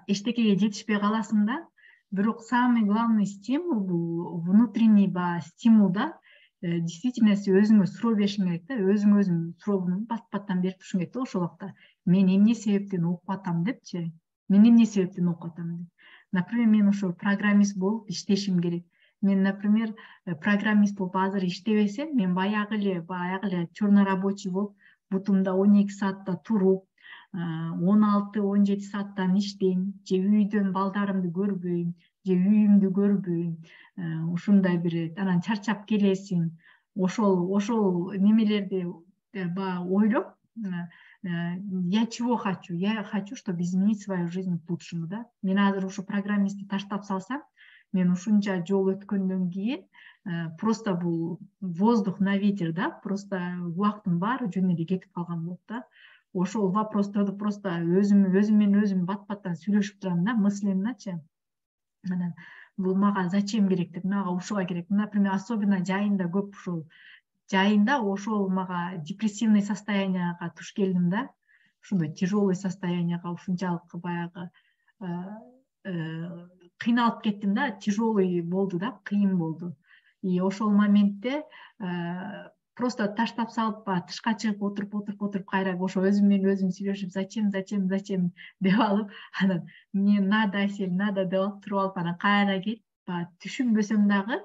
эчтекеге жетишпей каласың да. Бирок самый главный стимул бул внутренний стимул да. Действительно өзүңө суроо беришиң керек да, өзүң суроону бат-баттан берип турушуң керек да. Ошол убакта мен эмне себептен окуп атам депчи, мен эмне себептен окуп атам деп. Например, мен ошо программист болуп иштешим керек. Мен, например, программист болуп азыр иштебесем, мен баягы эле черный рабочий болуп, бутумда 12 саатта туруп, 16-17 сааттан иштейм, же үйдөн балдарымды көрбөйм, же үйүмдү көрбөйм, ушундай бир анан чарчап келесиң. Ошол немелерди ойлоп, я чего хочу? Я хочу, чтобы изменить свою жизнь к лучшему, да? Мен азыр ушу программистти таштап салсам, мен ушунча жол өткөндөн кийин просто бул воздух на ветер, да? Просто убактын баары жөн эле кетип калган болот да. Ошол вопросторду просто өзүм менен бат-баттан сүйлөшүп турам да, мыслимдачы. Анан бул мага зачем керек деп, мага ушуга керек. Например, особенно жайында көп ушул жайында ошол мага депрессивный состоянияга туш келдим да. Ушундай тяжелый состоянияга ушунчалык баягы кыйналып кеттим да, тяжелый болду да, кыйын болду. И ошол моментте просто таштап салып, тышка чыгып отуруп кайра ошо өзүм менен өзүм сүйлөшүп, зачем деп алып, анан мне надо, Асел, надо деп алып туруп алып, анан кайра кетип, түшүнбөсөм дагы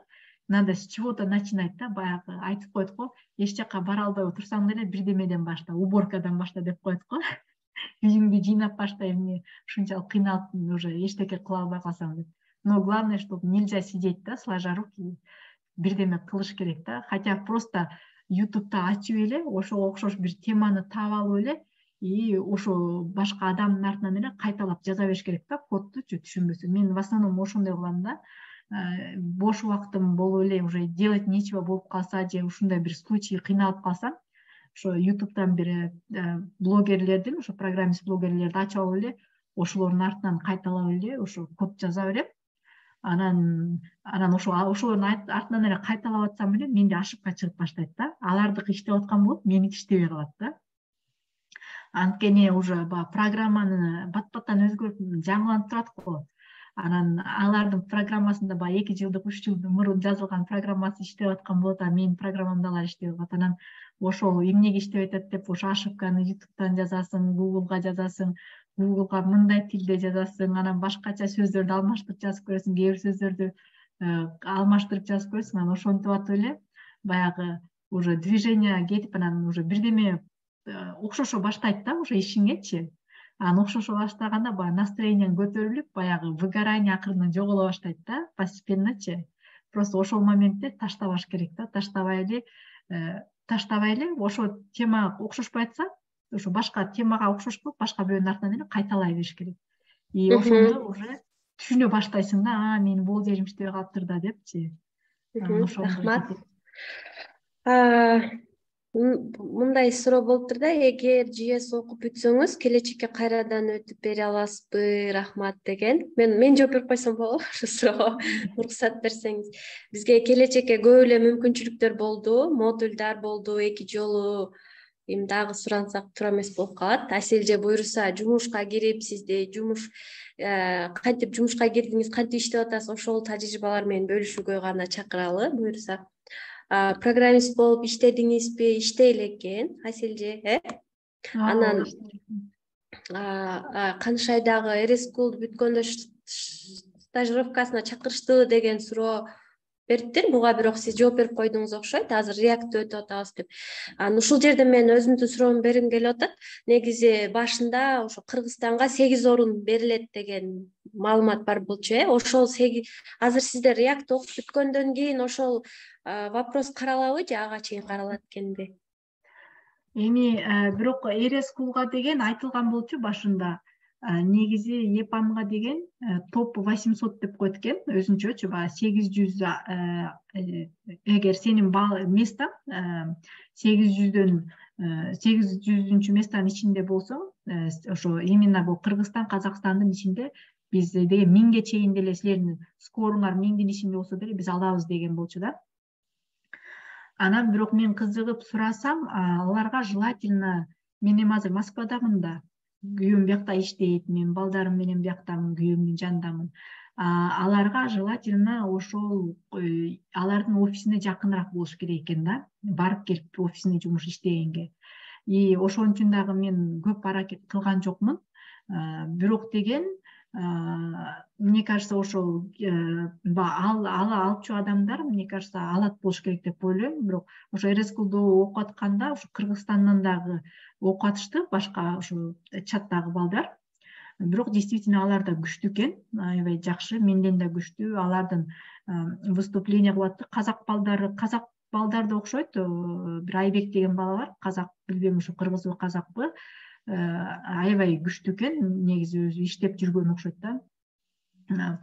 надо с чего-то начинать да, баягы айтып койдук го, эч жака бара албай отурсаң деле бирдемеден башла, уборкадан башла деп коет го. Үйүңдү жыйнап башла, эмне ушунчалык кыйналып уже эчтеке кыла албай калсаң деп. Но главное, чтобы нельзя сидеть да, сложа руки, бирдеме кылыш керек да. Хотя просто ютубта ачып эле ошого окшош бир теманы таап алып эле и ошо башка адамдын артынан эле кайталап жаза бериш керек да, кодтучу түшүнбөсө. Мен в основном ошондой кылам да. Бош убактым болуп эле уже делать нечего болуп калса же ушундай бир случай кыйналып калсам, ошо ютубтан бир блогерлердин, ошо программист блогерлерди ачып алып эле ошолордун артынан кайталап эле ошо код жаза берем. Анан ошолордун артынан эле кайталап атсам эле менде ошибка чыгып баштайт да. Алардыкы иштеп аткан болуп, меники иштебей калат да. Анткени уже баягы программаны бат-баттан өзгөрүп жаңыланып турат го. Анан алардын программасында баягы 2 жылдык 3 жылдын мурун жазылган программасы иштеп аткан болот, а менин программамда алар иштебей калат. Анан ошол эмнеге иштебей атат деп ошо ошибканы ютубтан жазасың, гуглга жазасың, гуглга мындай тилде жазасың, анан башкача сөздөрдү алмаштырып жазып көрөсүң, кээ бир сөздөрдү алмаштырып жазып көрөсүң, анан ошентип атып эле баягы уже движение кетип, анан уже бирдеме окшошо баштайт да уже ишиңечи. Анан окшошо баштаганда баягы настроениең көтөрүлүп, баягы выгорание акырындан жоголо баштайт да, постепенночи. Просто ошол моментте таштабаш керек да, таштабай эле ошо тема окшошпой атса, ошо башка темага окшош кылып, башка бирөөнүн артынан эле кайталай бериш керек. И ошондо уже түшүнө баштайсың да, менин бул жерим иштебей калыптыр да депчи. Рахмат. Мындай суроо болуптур да, эгер JS окуп бүтсөңүз, келечекке кайрадан өтүп бере аласызбы, рахмат деген. Мен жооп берип койсом болобу ушул суроого, уруксат берсеңиз. Бизге келечекке көп эле мүмкүнчүлүктөр болду, модулдар болду, 2 жолу эми дагы сурансак туура эмес болуп калат. Аселже буюрса, жумушка кирип, сизде кантип жумушка кирдиңиз, кантип иштеп атасыз, ошол тажрыйбалар менен бөлүшүүгө гана чакыралы буюрса. Программист болуп иштедиңизби? Иштей элеккен Аселже, Анан Канышайдагы RS-School бүткөндө стажировкасына чакырыштыбы деген суроо бериптир. Буга бирок сиз жооп берип койдуңуз окшойт. Азыр React өтүп атабыз деп. Ушул жерде мен өзүмдүн суроомду бергим келип атат. Негизи башында ошо Кыргызстанга 8 орун берилет деген маалымат бар болчу, Ошол 8 азыр сиздер React окуп бүткөндөн кийин ошол вопрос каралабы же ага чейин каралат экенби? Эми бирок RS-School'га деген айтылган болчу башында. Негизи EPAM-га деген топ 800 деп койт экен, өзүнчөчү баягы 800 эгер сенин местаң 800-800 местанын ичинде болсоң, ошо именно бул Кыргызстан, Казакстандын ичинде биз деген 1000ге чейин деле силердин скоруңар 1000дин ичинде болсо деле биз алабыз деген болчу да. Анан бирок мен кызыгып сурасам, аларга желательно, мен эми азыр Москвадамын да, күйөөм биякта иштейт, мен балдарым менен бияктамын, күйөөмдүн жанындамын. Аларга желательно ошол алардын офисине жакыныраак болуш керек экен да, барып келип офисине жумуш иштегенге. И ошон үчүн дагы мен көп аракет кылган жокмун. Бирок деген мне кажется, ошол алчу адамдар, мне кажется, алат болуш керек деп ойлойм. Бирок ошо RS-School'ду окуп атканда, ошо Кыргызстандан дагы окуп атышты, башка ошо чаттагы балдар. Бирок действительно алар да күчтүү экен, аябай жакшы, менден да күчтүү. Алардын выступление кылып атты. Казак балдарды окшойт. Бир Айбек деген бала бар, казак, билбейм ошо кыргызбы, казакпы. Аябай күчтүү экен, негизи өзү иштеп жүргөн окшойт да.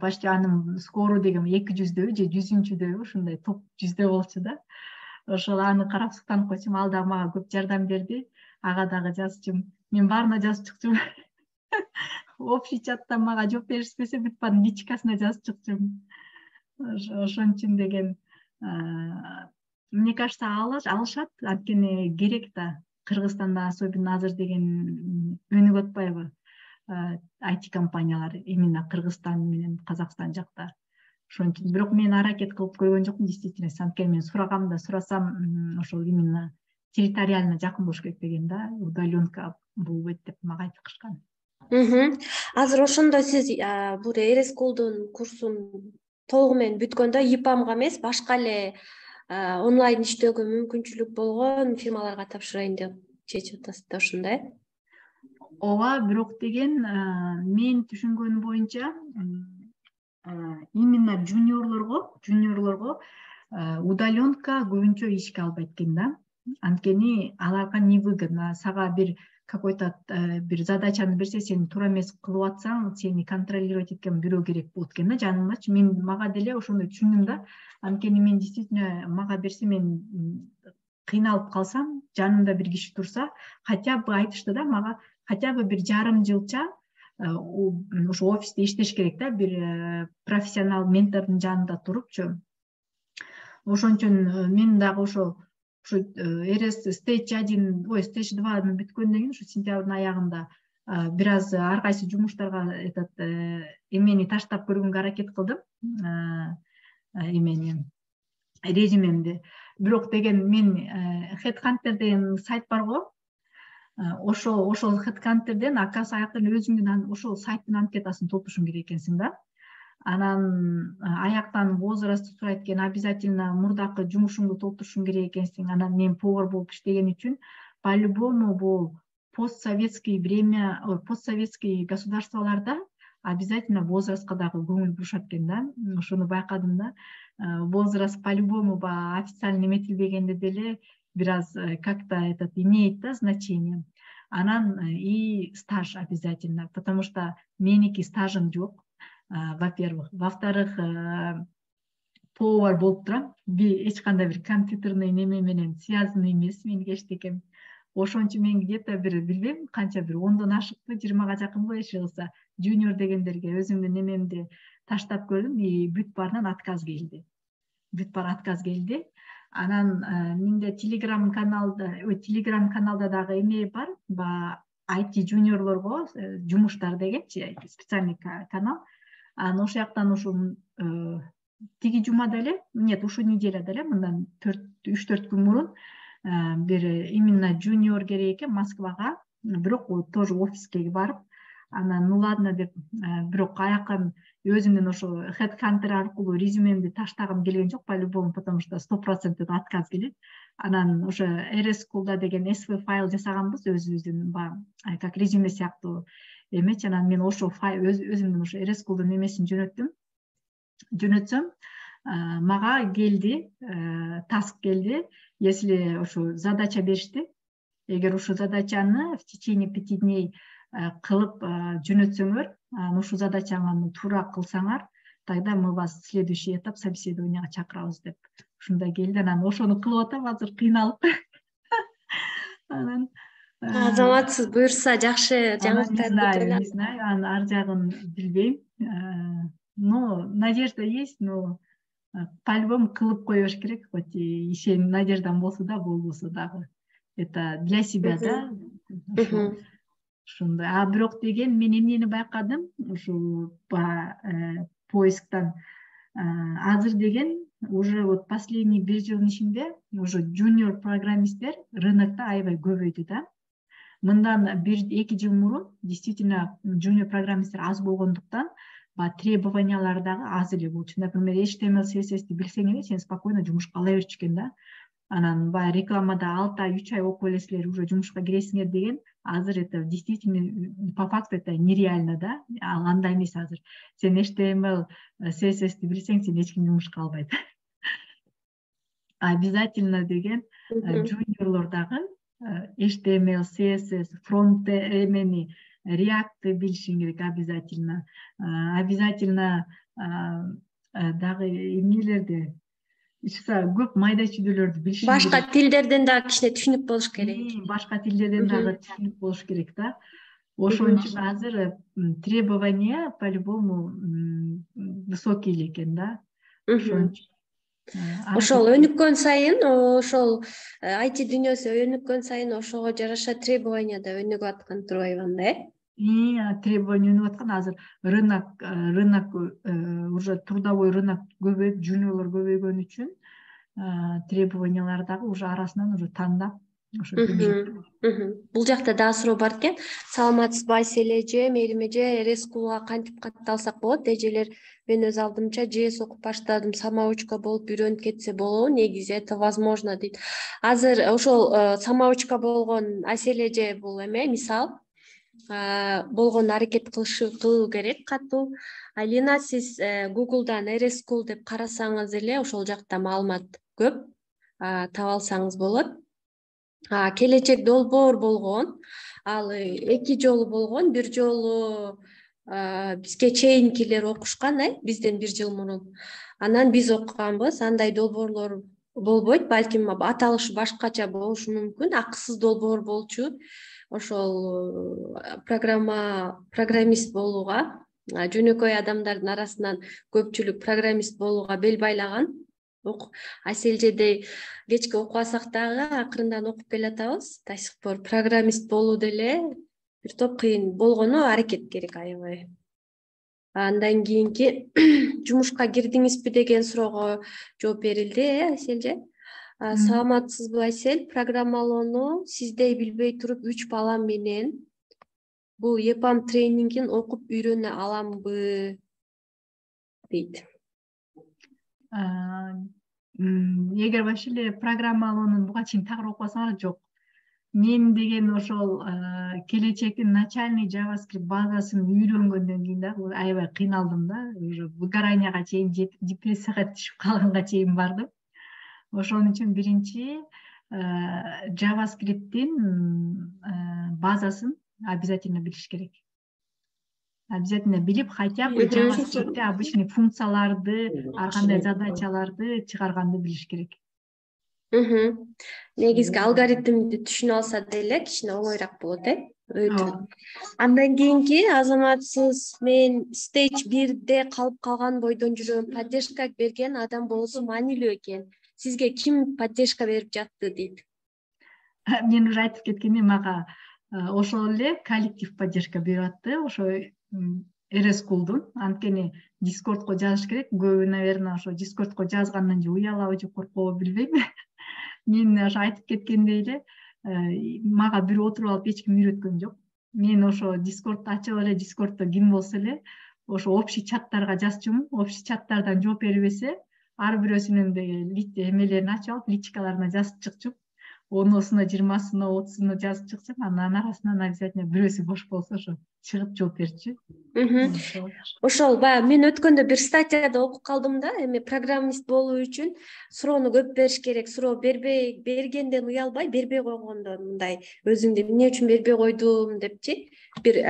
Почти анын скору деген 200дөбү же 100-чүдөбү, ушундай топ 100дө болчу да. Ошол аны карап суктанып койчумун, ал дагы мага көп жардам берди. Ага дагы жазчумун. Мен баарына жазып чыкчумун. Общий чаттан мага жооп беришпесе, бүтпанын личкасына жазып чыкчумун. Ошон үчүн деген мне кажется, алышат, анткени керек да. Кыргызстанда особенно азыр деген өнүгүп атпайбы IT компаниялар, именно Кыргызстан менен Казакстан жакта. Ошон үчүн бирок мен аракет кылып көргөн жокмун, действительно, анткени мен сурасам, ошол именно территориально жакын болуш керек деген да, удаленка болбойт деп мага айтып кышкан. Азыр ошондо сиз бул RS-School'дун курсун толугу менен бүткөндө ИПАМга эмес, башка эле онлайн иштөөгө мүмкүнчүлүк болгон фирмаларга тапшырайын деп чечип атасыз да, ошондой? Ооба, бирок деген мен түшүнгөнүм боюнча именно жуниорлорго удаленка көбүнчө ишке албайт экен да. Анткени аларга невыгодно. Сага бир какой-то бир задачаны берсе, сен туура эмес кылып атсаң, сени контролировать эткен бирөө керек болот экен да, жаныңдачы. Мага деле ошондой түшүндүм да. Анткени мен действительно мага берсе, мен кыйналып калсам, жанымда бир киши турса, хотя бы айтышты да мага, хотя бы бир жарым жылча ошо офисте иштеш керек да, бир профессионал ментордун жанында турупчу. Ошон үчүн мен дагы ошо РС стейдж 1, стейдж 2 бүткөндөн кийин, ушу сентябрдын аягында бир аз ар кайсы жумуштарга эмени таштап көргөнгө аракет кылдым, эмени резюмемди. Бирок деген мен Headhunter деген сайт бар го. Ошол Headhunterден оказывается аяктан өзүңдүн ошол сайттын анкетасын толтурушуң керек экенсиң да. Анан аяктан возраст сурайт экен, обязательно мурдакы жумушуңду толтурушуң керек экенсиң. Анан мен повар болуп иштеген үчүн по-любому бул постсоветский государстволарда обязательно возрастка дагы көңүл бурушат экен да. Ошону байкадым да. Возраст по-любому официально эметилбегенде деле бир аз как-то имеет да значение. Анан и стаж обязательно, потому что меники стажым жок. Во-первых. Во-вторых, повар болуп турам. Эч кандай бир компьютерный неме менен связанный эмес менин эчтекем. Ошон үчүн мен где-то бир билбейм канча, бир 10дон ашыкпы, 20га жакынбы эч кылса жуниор дегендерге өзүмдүн немемди таштап көрдүм, и бүт баарынан отказ келди. Анан менде Telegram каналда дагы эме бар, IT жуниорлорго жумуштар дегенчи специальный канал. Анан ошол жактан ушу тиги жумада эле, нет, ушу неделяда эле, мындан 3-4 күн мурун бир именно жуниор керек экен Москвага, бирок тоже офиске барып, анан ну ладно деп, бирок аякан өзүмдүн ошо Headhunter аркылуу резюмемди таштагым келген жок, по-любому, потому что 100% отказ келет. Анан ошо RS School'да деген SV файл жасаганбыз, өзүбүздүн как резюме сыяктуу эмечи. Анан мен ошо өзүмдүн ошо RS School'дун эмесин жөнөтсөм, мага келди, таск келди. Если ошо задача беришти, эгер ушул задачаны в течение 5 дней кылып жөнөтсөңөр, ушул задачаны туура кылсаңар, тогда мы вас в следующий этап собеседованияга чакырабыз деп ушундай келди. Анан ошону кылып атам азыр, кыйналып. Анан Азаматсыз, буюрса жакшы жаңылыктар. Не знаю, анан ар жагын билбейм. Но надежда есть, но по-любому кылып коюш керек, хоть ишеним, надеждам болсо да, болбосо дагы. Это для себя, да. Ушундай. Бирок деген мен эмнени байкадым, ушу поисктан азыр деген уже вот последний 1 жылдын ичинде уже жуниор программисттер рынокто аябай көбөйдү да. Мындан 1-2 жыл мурун действительно жуниор программисттер аз болгондуктан требованиялар дагы аз эле болчу. Например, HTML, CSS билсең эле сен спокойно жумушка ала берчү экен да. Анан рекламада 6 ай, 3 ай окуп элесиңер, уже жумушка киресиңер деген, азыр это действительно по факту это нереально да. Андай эмес азыр. Сен HTML, CSS билсең, сен эч ким жумушка албайт. Обязательно деген жуниорлор дагы HTML, CSS, фронт эмени, React билишиң керек обязательно. Обязательно дагы эмнелерди, көп майда чүйдөлөрдү билишиң керек. Башка тилдерден дагы кичине түшүнүп болуш керек. Башка тилдерден дагы түшүнүп болуш керек да. Ошон үчүн азыр требования по-любому высокий эле экен да. Ошол өнүккөн сайын, ошол IT дүйнөсү өнүккөн сайын ошого жараша требования да өнүгүп аткан турбайбы анда, требования өнүгүп аткан. Азыр рынок уже трудовой рынок көбөйүп, жуниорлор көбөйгөн үчүн требованиялар дагы уже арасынан уже тандап ошо бюджет. Бул жакта дагы суроо бар экен. Саламатсызбы Айсель эже, Мээрим эже, РСКУга кантип катталсак болот? Эжелер мен өз алдымча ЖС окуп баштадым, самоучка болуп үйрөнүп кетсе болобу? Негизи это возможно дейт. Азыр ошол самоучка болгон Айсель эже бул эме мисал болгон аракет кылуу керек катуу. Алина, сиз Google'дан RSchool деп карасаңыз эле ошол жакта маалымат көп таба алсаңыз болот. Келечек долбоор болгон, ал 2 жолу болгон, бир жолу бизге чейинкилер окушкан, бизден 1 жыл мурун. Анан биз окуганбыз, андай долбоорлор болбойт, балким аталышы башкача болушу мүмкүн, акысыз долбоор болчу. Ошол программист болууга, жөнөкөй адамдардын арасынан көпчүлүк программист болууга бел байлаган. Айсель эжедей кечке окубасак дагы акырындан окуп келатабыз. До сих пор программист болуу деле бир топ кыйын болгону аракет керек аябай. Андан кийинки жумушка кирдиңизби деген суроого жооп берилди, Айсель эже. Саламатсызбы Айсель, программалоону сиздей билбей туруп 3 балам менен бул EPAM тренингин окуп үйрөнө аламбы дейт. Эгер вообще эле программалоонун буга чейин такыр окубасаңар жок. Мен деген ошол келечектин начальный JavaScript базасын үйрөнгөндөн кийин да аябай кыйналдым да. Уже выгоранияга чейин жетип, депрессияга түшүп калганга чейин бардым. Ошон үчүн биринчи JavaScript'ин базасын обязательно билиш керек. Обязательно билип, хотя бы JavaScript'те обычный функцияларды, ар кандай задачаларды чыгарганды билиш керек. Негизги алгоритмди түшүнө алса деле кичине оңойраак болот, өтө. Андан кийинки азаматсыз мен stage 1де калып калган бойдон жүрөм. Поддержка берген адам болсо маанилүү экен. Сизге ким поддержка берип жатты дейт? Мен уже айтып кеткендей, мага ошол эле коллектив поддержка берип атты. Ошо RSchool'дун. Анткени Discord'го жазыш керек. Көбү, наверное, ошо Discord'го жазгандан же уялабы же коркобу билбейм. Мен ошо айтып кеткендей эле, мага бирөө отуруп алып эч ким үйрөткөн жок. Мен ошо Discord'ду ачып эле, Discord'до ким болсо эле, ошо общий чаттарга жазчумун. Общий чаттардан жооп бербесе, ар бирөөсүнүн эмелерин ачып алып, личкаларына жазып чыкчум. 10-сына, 20-сына, 30-сына жазып чыксам, анан арасынан обязательно бирөөсү бош болсо ошо чыгып жооп берчү. Ошол баягы мен өткөндө бир статьяда окуп калдым да, эми программист болуу үчүн суроону көп бериш керек. Суроо бергенден уялбай, бербей койгондон мындай өзүңдү эмне үчүн бербей койдум депчи. Бир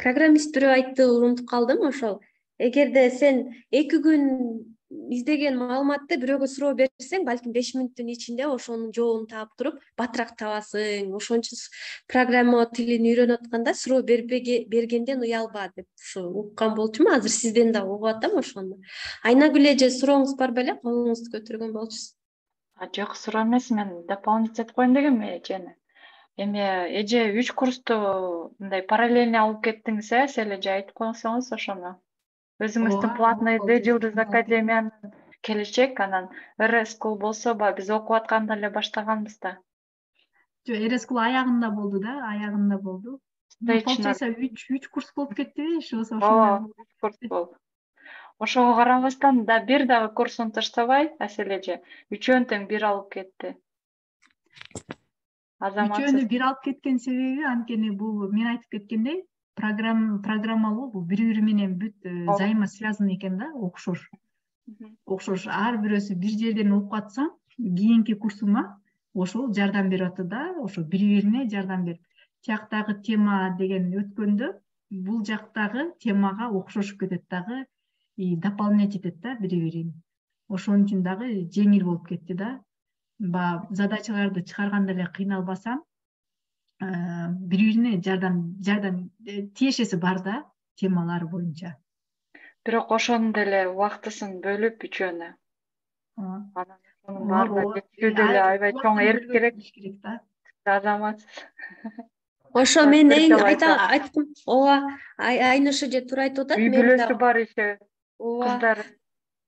программист бирөө айтты, унутуп калдым. Ошол эгерде сен 2 күн издеген маалыматты бирөөгө суроо берсең, балким 5 мүнөттүн ичинде ошонун жообун таап туруп, батыраак табасың. Ошон үчүн программа тилин үйрөнүп атканда суроо бергенден уялба деп ушу уккан болчумун. Азыр сизден да угуп атам ошону. Айнагүл эже, сурооңуз бар беле? Колуңузду көтөргөн болчусуз. Жок, суроо эмес, мен дополнить этип коеюн дегем эжени. Эми эже 3 курсту мындай параллельно алып кеттиңиз, Айсель эже, айтып койсоңуз ошону. Өзүңүздүн платныйды, Жылдыз академиянын келечек, анан RSchool болсо биз окуп атканда эле баштаганбыз да. Жок, RSchool аягында болду да, аягында болду. Получается 3 курс болуп кеттиби, ошо ошондой. 3 курс болду. Ошого карабастан да бир дагы курсун таштабай, Айсель эже, үчөөнү тең бир алып кетти. Үчөөнү бир алып кеткен себеби анткени бул мен айтып кеткендей, программалоо бул бири-бири менен бүт взаимосвязаны экен да, окшош. Окшош, ар бирөөсү бир жерден окуп атсаң, кийинки курсума ошол жардам берип атты да, ошо бири-бирине жардам берип. Тияктагы тема деген өткөндө, бул жактагы темага окшошуп кетет дагы, и дополнять этет да бири-бирин. Ошон үчүн дагы жеңил болуп кетти да. Задачаларды чыгарганда эле кыйналбасам, бири-бирине жардам тиешеси бар да, темалар боюнча. Бирок ошону деле убактысын бөлүп үчөөнө. Анан ошонун баарына жетүү деле аябай чоң эрк керек. Азаматсыз. Ошо мен айткым, ооба, Айныш эже туура айтып атат. Үй бүлөсү бар еще, кыздар.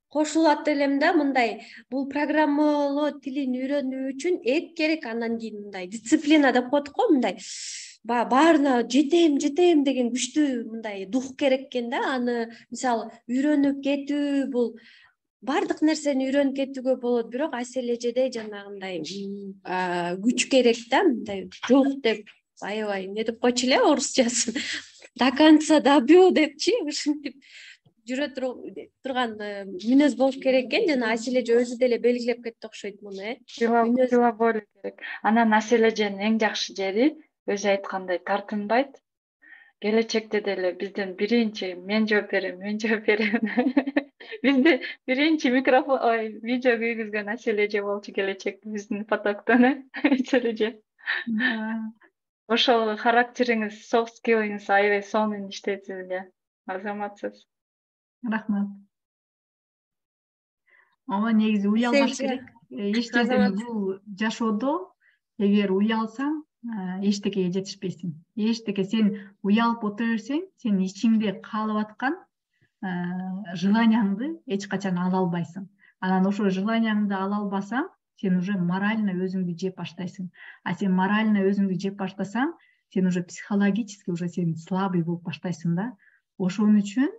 кошулат элем да, мындай бул программалоо тилин үйрөнүү үчүн эп керек, андан кийин мындай дисциплина деп коет го, мындай баарына жетем деген күчтүү мындай дух керек экен да. Аны мисалы үйрөнүп кетүү, бул баардык нерсени үйрөнүп кетүүгө болот, бирок Асель эжеде жанагындай күч керек да, мындай жок деп аябай эмне деп койчу эле орусчасын до конца добью депчи, ушинтип жүрө турган мүнөз болуш керек экен. Жана Асель эже өзү деле белгилеп кетти окшойт муну, сила воля керек. Анан Асель эженин эң жакшы жери өзү айткандай тартынбайт. Келечекте деле бизден биринчи мен жооп берем. Бизде биринчи микрофон, видео күйгүзгөн Асель эже болчу келечекте биздин потоктон. Асель эже. Ошол характериңиз, soft skillиңиз аябай сонун иштейсиз эле. Азаматсыз. Рахмат. Ооба, негизи уялбаш керек. Эч жерден бул жашоодо эгер уялсаң, эчтекеге жетишпейсиң. Эчтеке сен уялып отура берсең, сен ичиңде калып аткан желанияңды эч качан ала албайсың. Анан ошо желанияңды ала албасаң, сен уже морально өзүңдү жеп баштайсың. А сен морально өзүңдү жеп баштасаң, сен уже психологически уже сен слабый болуп баштайсың да. Ошон үчүн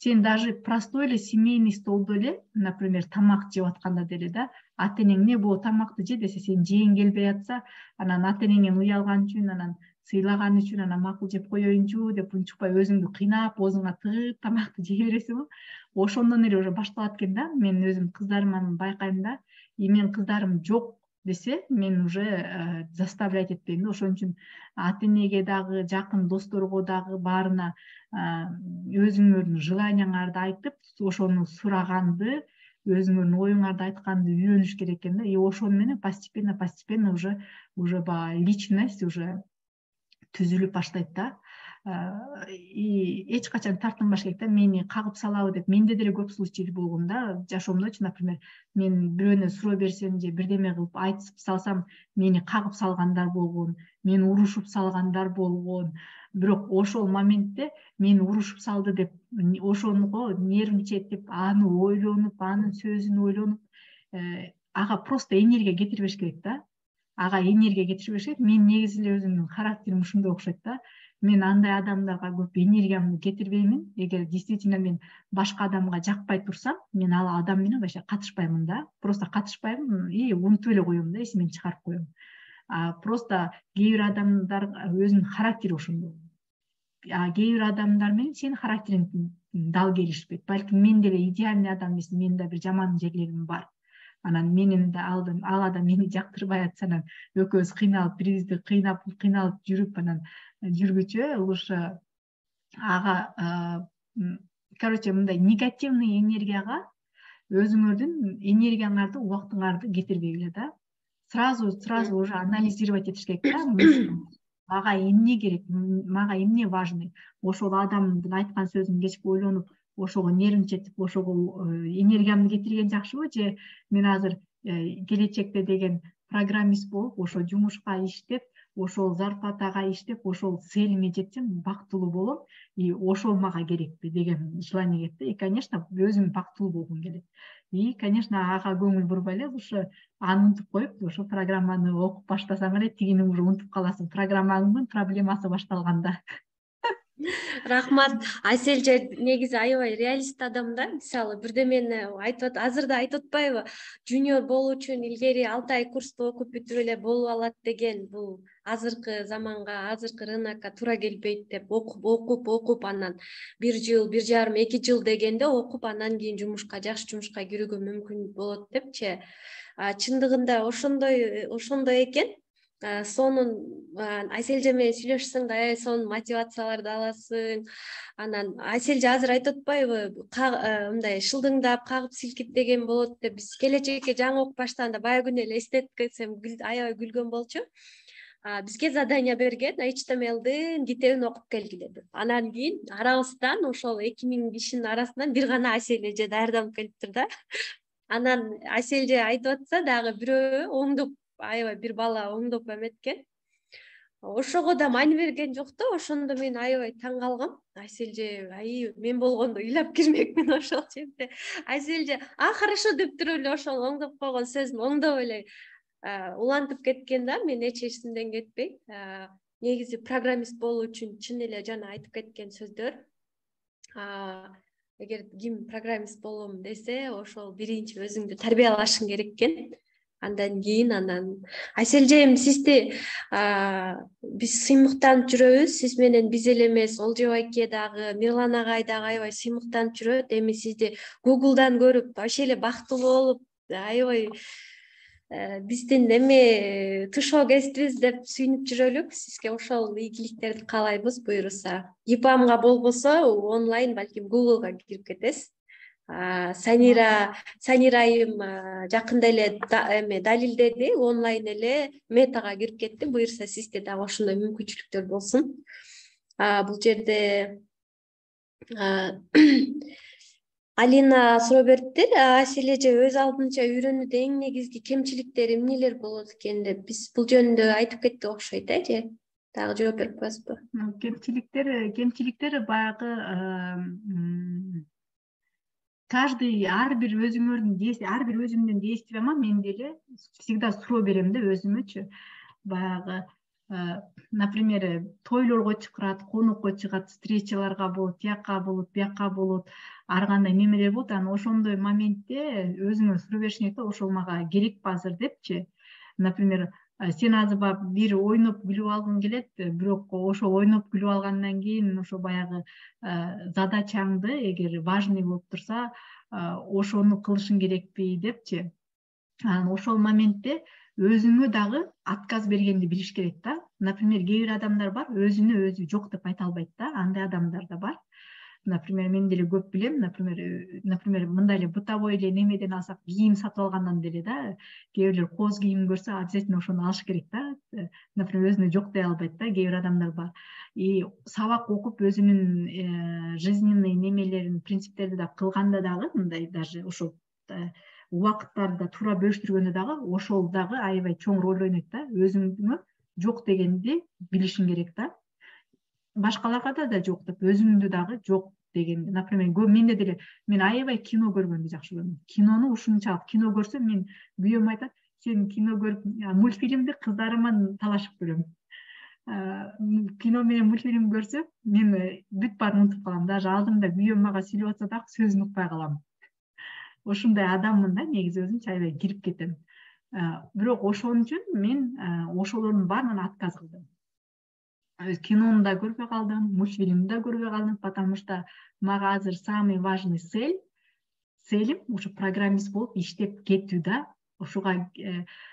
сен даже простой эле семейный столдо эле, например, тамак жеп атканда деле да, ата энең не бул тамакты же десе, сен жегиң келбей атса, анан ата энеңден уялган үчүн, анан сыйлаган үчүн, анан макул жеп коеюнчу деп унчукпай өзүңдү кыйнап, оозуңа тыгып тамакты жей бересиң. Ошондон эле уже башталат экен да. Мен өзүм кыздарыман байкайм да, мен кыздарым жок десе, мен уже заставлять этпейм да. Ошон үчүн ата энеге дагы, жакын досторго дагы баарына өзүңөрдүн желанияңарды айтып, ошону сураганды, өзүңөрдүн оюңарды айтканды үйрөнүш керек экен да. И ошону менен постепенно уже личность уже түзүлүп баштайт да. И эч качан тартынбаш керек да. Мени кагып салабы деп менде деле көп случай болгон да. Жашоомдочу, например, мен бирөөнө суроо берсем же бирдеме кылып айтып салсам, мени кагып салгандар болгон, мени урушуп салгандар болгон. Бирок ошол моментте мени урушуп салды деп ошонго нервничать деп, аны ойлонуп, анын сөзүн ойлонуп, ага просто энергия кетирбеш керек да. Мен негизи эле өзүмдүн характерим ушундай окшойт да. Мен андай адамдарга көп энергиямды кетирбеймин. Эгер действительно мен башка адамга жакпай турсам, мен ал адам менен вообще катышпаймын да. Просто катышпайм и унутуп эле коем да, эсимден чыгарып коем. Просто кээ бир адамдар өзүнүн характери ошондой. Кээ бир адамдар менен сенин характериң дал келишпейт. Балким мен деле идеальный адам эмесмин, менин да бир жаман жерлерим бар. Анан менин да ал адам мени жактырбай атса, анан экөөбүз кыйналып, бири бирибизди кыйналып жүрүп, анан жүргүчө лучше ага, короче, мындай негативный энергияга өзүңөрдүн энергияңарды, убактыңарды кетирбегиле да. Сразу уже анализировать этиш керек да. Мага эмне керек, мага эмне важный. Ошол адамдын айткан сөзүн кечип ойлонуп, ошого нервничать, ошого энергиямды кетирген жакшыбы, же мен азыр келечекте деген программист болуп, ошо жумушка иштеп, ошол зарплатага иштеп, ошол целиме жетсем, бактылуу болом, и ошол мага керекпи деген желание кетти. И, конечно, өзүм бактылуу болгум келет. И, конечно, ага көңүл бурбай эле, ошо аны унутуп коюп, ошо программаны окуп баштасаң эле, тигини уже унутуп каласың. Программанын проблемасы башталганда. Рахмат. Асель же негизи аябай реалист адам да. Мисалы бирдемени айтып, азыр да айтып атпайбы? Жуниор болуу үчүн илгери 6 ай курсту окуп бүтүп эле болуп алат деген. Бул азыркы заманга, азыркы рынокко туура келбейт деп, окуп анан 1 жыл, 1,5, 2 жыл дегенде окуп, анан кийин жакшы жумушка кирүүгө мүмкүн болот депчи. Чындыгында ошондой экен. Сонун Асель менен сүйлөшсөң да аябай сонун мотивацияларды аласың. Анан Асель азыр айтып атпайбы, мындай шылдыңдап, кагып силкиттеген болот деп. Биз келечекке жаңы окуп баштаганда баягы күнү эле эстетсем аябай күлгөн болчу. Бизге задание берген, HTML-дин китебин окуп келгиле деп. Анан кийин арабыздан ошол 2000 кишинин арасынан бир гана Асель эже даярданып келиптир да. Анан Асель эже айтып атса, дагы бирөө оңдоп, аябай бир бала оңдоп эметкен. ошого да маани берген жок да. Ошондо мен аябай таң калгам. Айселже, мен болгондо ыйлап кирмекмин ошол жерде. Айселже, хорошо деп туруп эле ошол оңдоп койгон сөзүн оңдоп эле улантып кеткен да. Мен эч эсимден кетпей. Негизи программист болуу үчүн чын эле жана айтып кеткен сөздөр. Эгер ким программист болом десе, ошол биринчи өзүңдү тарбиялашың керек экен. Андан кийин Айселжем, сизди биз сыймыктанып жүрөбүз. Сиз менен биз эле эмес, Олжо айке дагы, Мирлан агай дагы аябай сыймыктанып жүрөт. Эми сизди Google'дан көрүп, вообще эле бактылуу болуп, аябай биздин эме тышоо кесибиз деп сүйүнүп жүрөлүк. Сизге ошол ийгиликтерди каалайбыз буюрса. ИПАМга болбосо онлайн балким Google'га кирип кетесиз. Санирайым жакында эле далилдеди, онлайн эле метага кирип кетти. Буюрса сизде дагы ошондой мүмкүнчүлүктөр болсун. Бул жерде Алина суроо бериптир. Айселже өз алдынча үйрөнүүдө эң негизги кемчиликтери эмнелер болот экен деп. Биз бул жөнүндө айтып кеттик окшойт, же дагы жооп берип коесузбу? Кемчиликтери баягы каждый ар бир өзүмдүн действияма мен деле всегда суроо берем да өзүмөчү. Баягы например, тойлорго чыгат, конокко чыгат, встречаларга болот, тияка болот, бияка болот, ар кандай немелер болот. Анан ошондой моментте өзүңө суроо беришиң керек да, ошол мага керекпи азыр депчи. Например, сен азыр бир ойноп күлүп алгың келет, бирок ошо ойноп күлүп алгандан кийин ошо баягы задачаңды эгер важный болуп турса, ошону кылышың керекпи депчи. Анан ошол моментте өзүңө дагы отказ бергенди билиш керек да. Например, кээ бир адамдар бар, өзүнө өзү жок деп айта албайт да. Андай адамдар да бар. Например, мен деле көп билем. Например, мындай эле бытовой эле немеден алсак, кийим сатып алгандан деле да, кээ бирлер коз кийим көрсө, обязательно ошону алыш керек да. Например, өзүнө жок дей албайт да, кээ бир адамдар бар. И сабак окуп өзүнүн жизненный немелерин, принциптерди да кылганда дагы, мындай даже ошол убакыттарды туура бөлүштүргөндө дагы ошол дагы аябай чоң роль ойнойт да. Өзүңө жок дегенди билишиң керек да. Башкаларга да жок деп, өзүңдү дагы жок дегенди. Например, менде деле мен аябай кино көргөндү жакшы көрөм. Кинону ушунчалык кино көрсөм, мен күйөөм айтат, сен кино көрүп, мультфильмди кыздарыман талашып көрөм. Кино менен мультфильм көрсөм, мен бүт баарын унутуп калам. Даже алдымда күйөөм мага сүйлөп атса дагы сөзүн укпай калам. Ошондой адаммын да, негизи өзүмчө аябай кирип кетем. Бирок ошон үчүн мен ошолордун баарынан отказ кылдым. Кинону да көрбөй калдым, мультфильмди да көрбөй калдым, потому что мага азыр самый важный целим ушу программист болуп иштеп кетүү да. Ошуга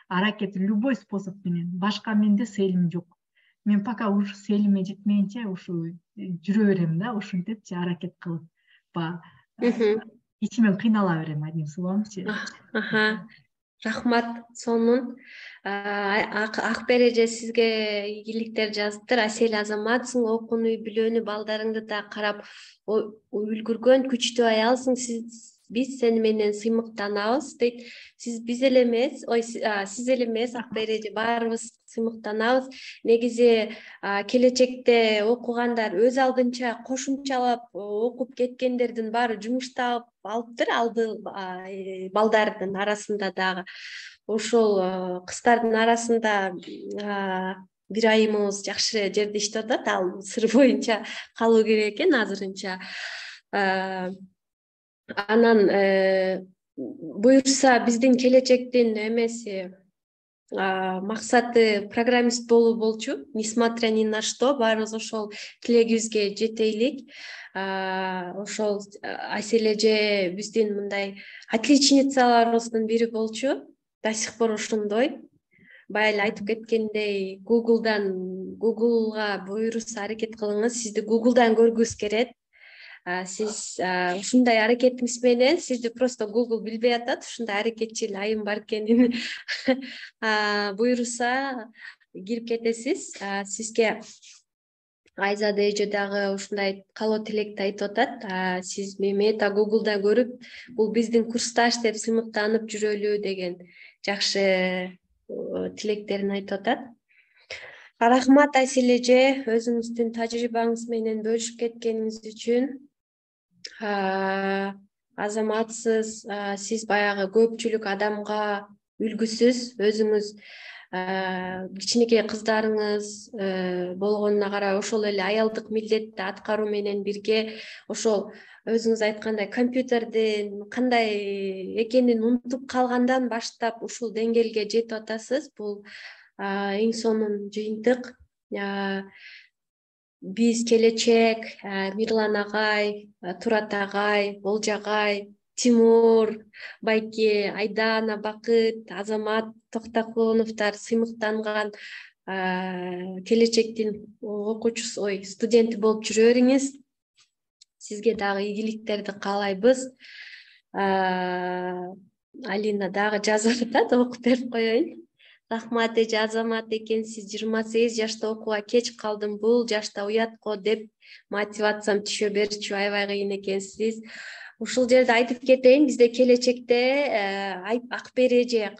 аракет любой способ менен. Башка менде целим жок. Мен пока ушу целиме жетмейинче ушу жүрө берем да, ушинтипчи аракет кылып. Ичимен кыйнала берем, одним словомчу. Рахмат, сонун. Акбер эже сизге ийгиликтер жазыптыр. Асел азаматсың, окууну, билүүнү, балдарыңды да карап үлгүргөн күчтүү аялсың. Биз сени менен сыймыктанабыз дейт. Сиз эле эмес, Акбер эже баарыбыз сыймыктанабыз. Негизи келечекте окугандар өз алдынча кошумчалап окуп кеткендердин баары жумуштап алыптыр, балдардын арасында дагы. Ошол кыздардын арасында бир айымыбыз жакшы жерде иштеп атат, ал сыр боюнча калуу керек экен азырынча. Анан буюрса биздин келечектин эмеси максаты программист болуу болчу. Несмотря ни на что, баарыбыз ошол тилегибизге жетейлик. Ошол Айсел эже биздин мындай отличницаларыбыздын бири болчу. До сих пор ошондой. Бая эле айтып кеткендей, Google'га буюрса аракет кылыңыз. Сизди Google'дан көргүбүз келет. Сиз ушундай аракетиңиз менен сизди просто Google билбей атат, ушундай аракетчил айым бар экенин. Буюрса кирип кетесиз. Сизге Айзада эже дагы ушундай каалоо тилекти айтып атат. Сиз мета Google'дан көрүп, бул биздин курсташ деп сыймыктанып жүрөлү деген жакшы тилектерин айтып атат. Рахмат Айсель эже, өзүңүздүн тажрыйбаңыз менен бөлүшүп кеткениңиз үчүн. Азаматсыз, сиз баягы көпчүлүк адамга үлгүсүз, өзүңүз кичинекей кыздарыңыз болгонуна карай ошол эле аялдык милдетти аткаруу менен бирге ошол өзүңүз айткандай компьютердин кандай экенин унутуп калгандан баштап ушул деңгээлге жетип атасыз. Бул эң сонун жыйынтык. Биз келечек, Мирлан агай, Турат агай, Болжо агай, Тимур, Байке, Айдана, Бакыт, Азамат Токтокуловдор сыймыктанган келечектин окуучусу, студенти болуп жүрө бериңиз. Сизге дагы ийгиликтерди каалайбыз. Алина дагы жазып атат, окуп берип коеюн. Рахмат эже, Азамат экенсиз, 28 жашта окууга кеч калдым, бул жашта уят го деп мотивациям түшө берчү, аябай кыйын экенсиз. Ушул жерде айтып кетейин, бизде келечекте Акбери эже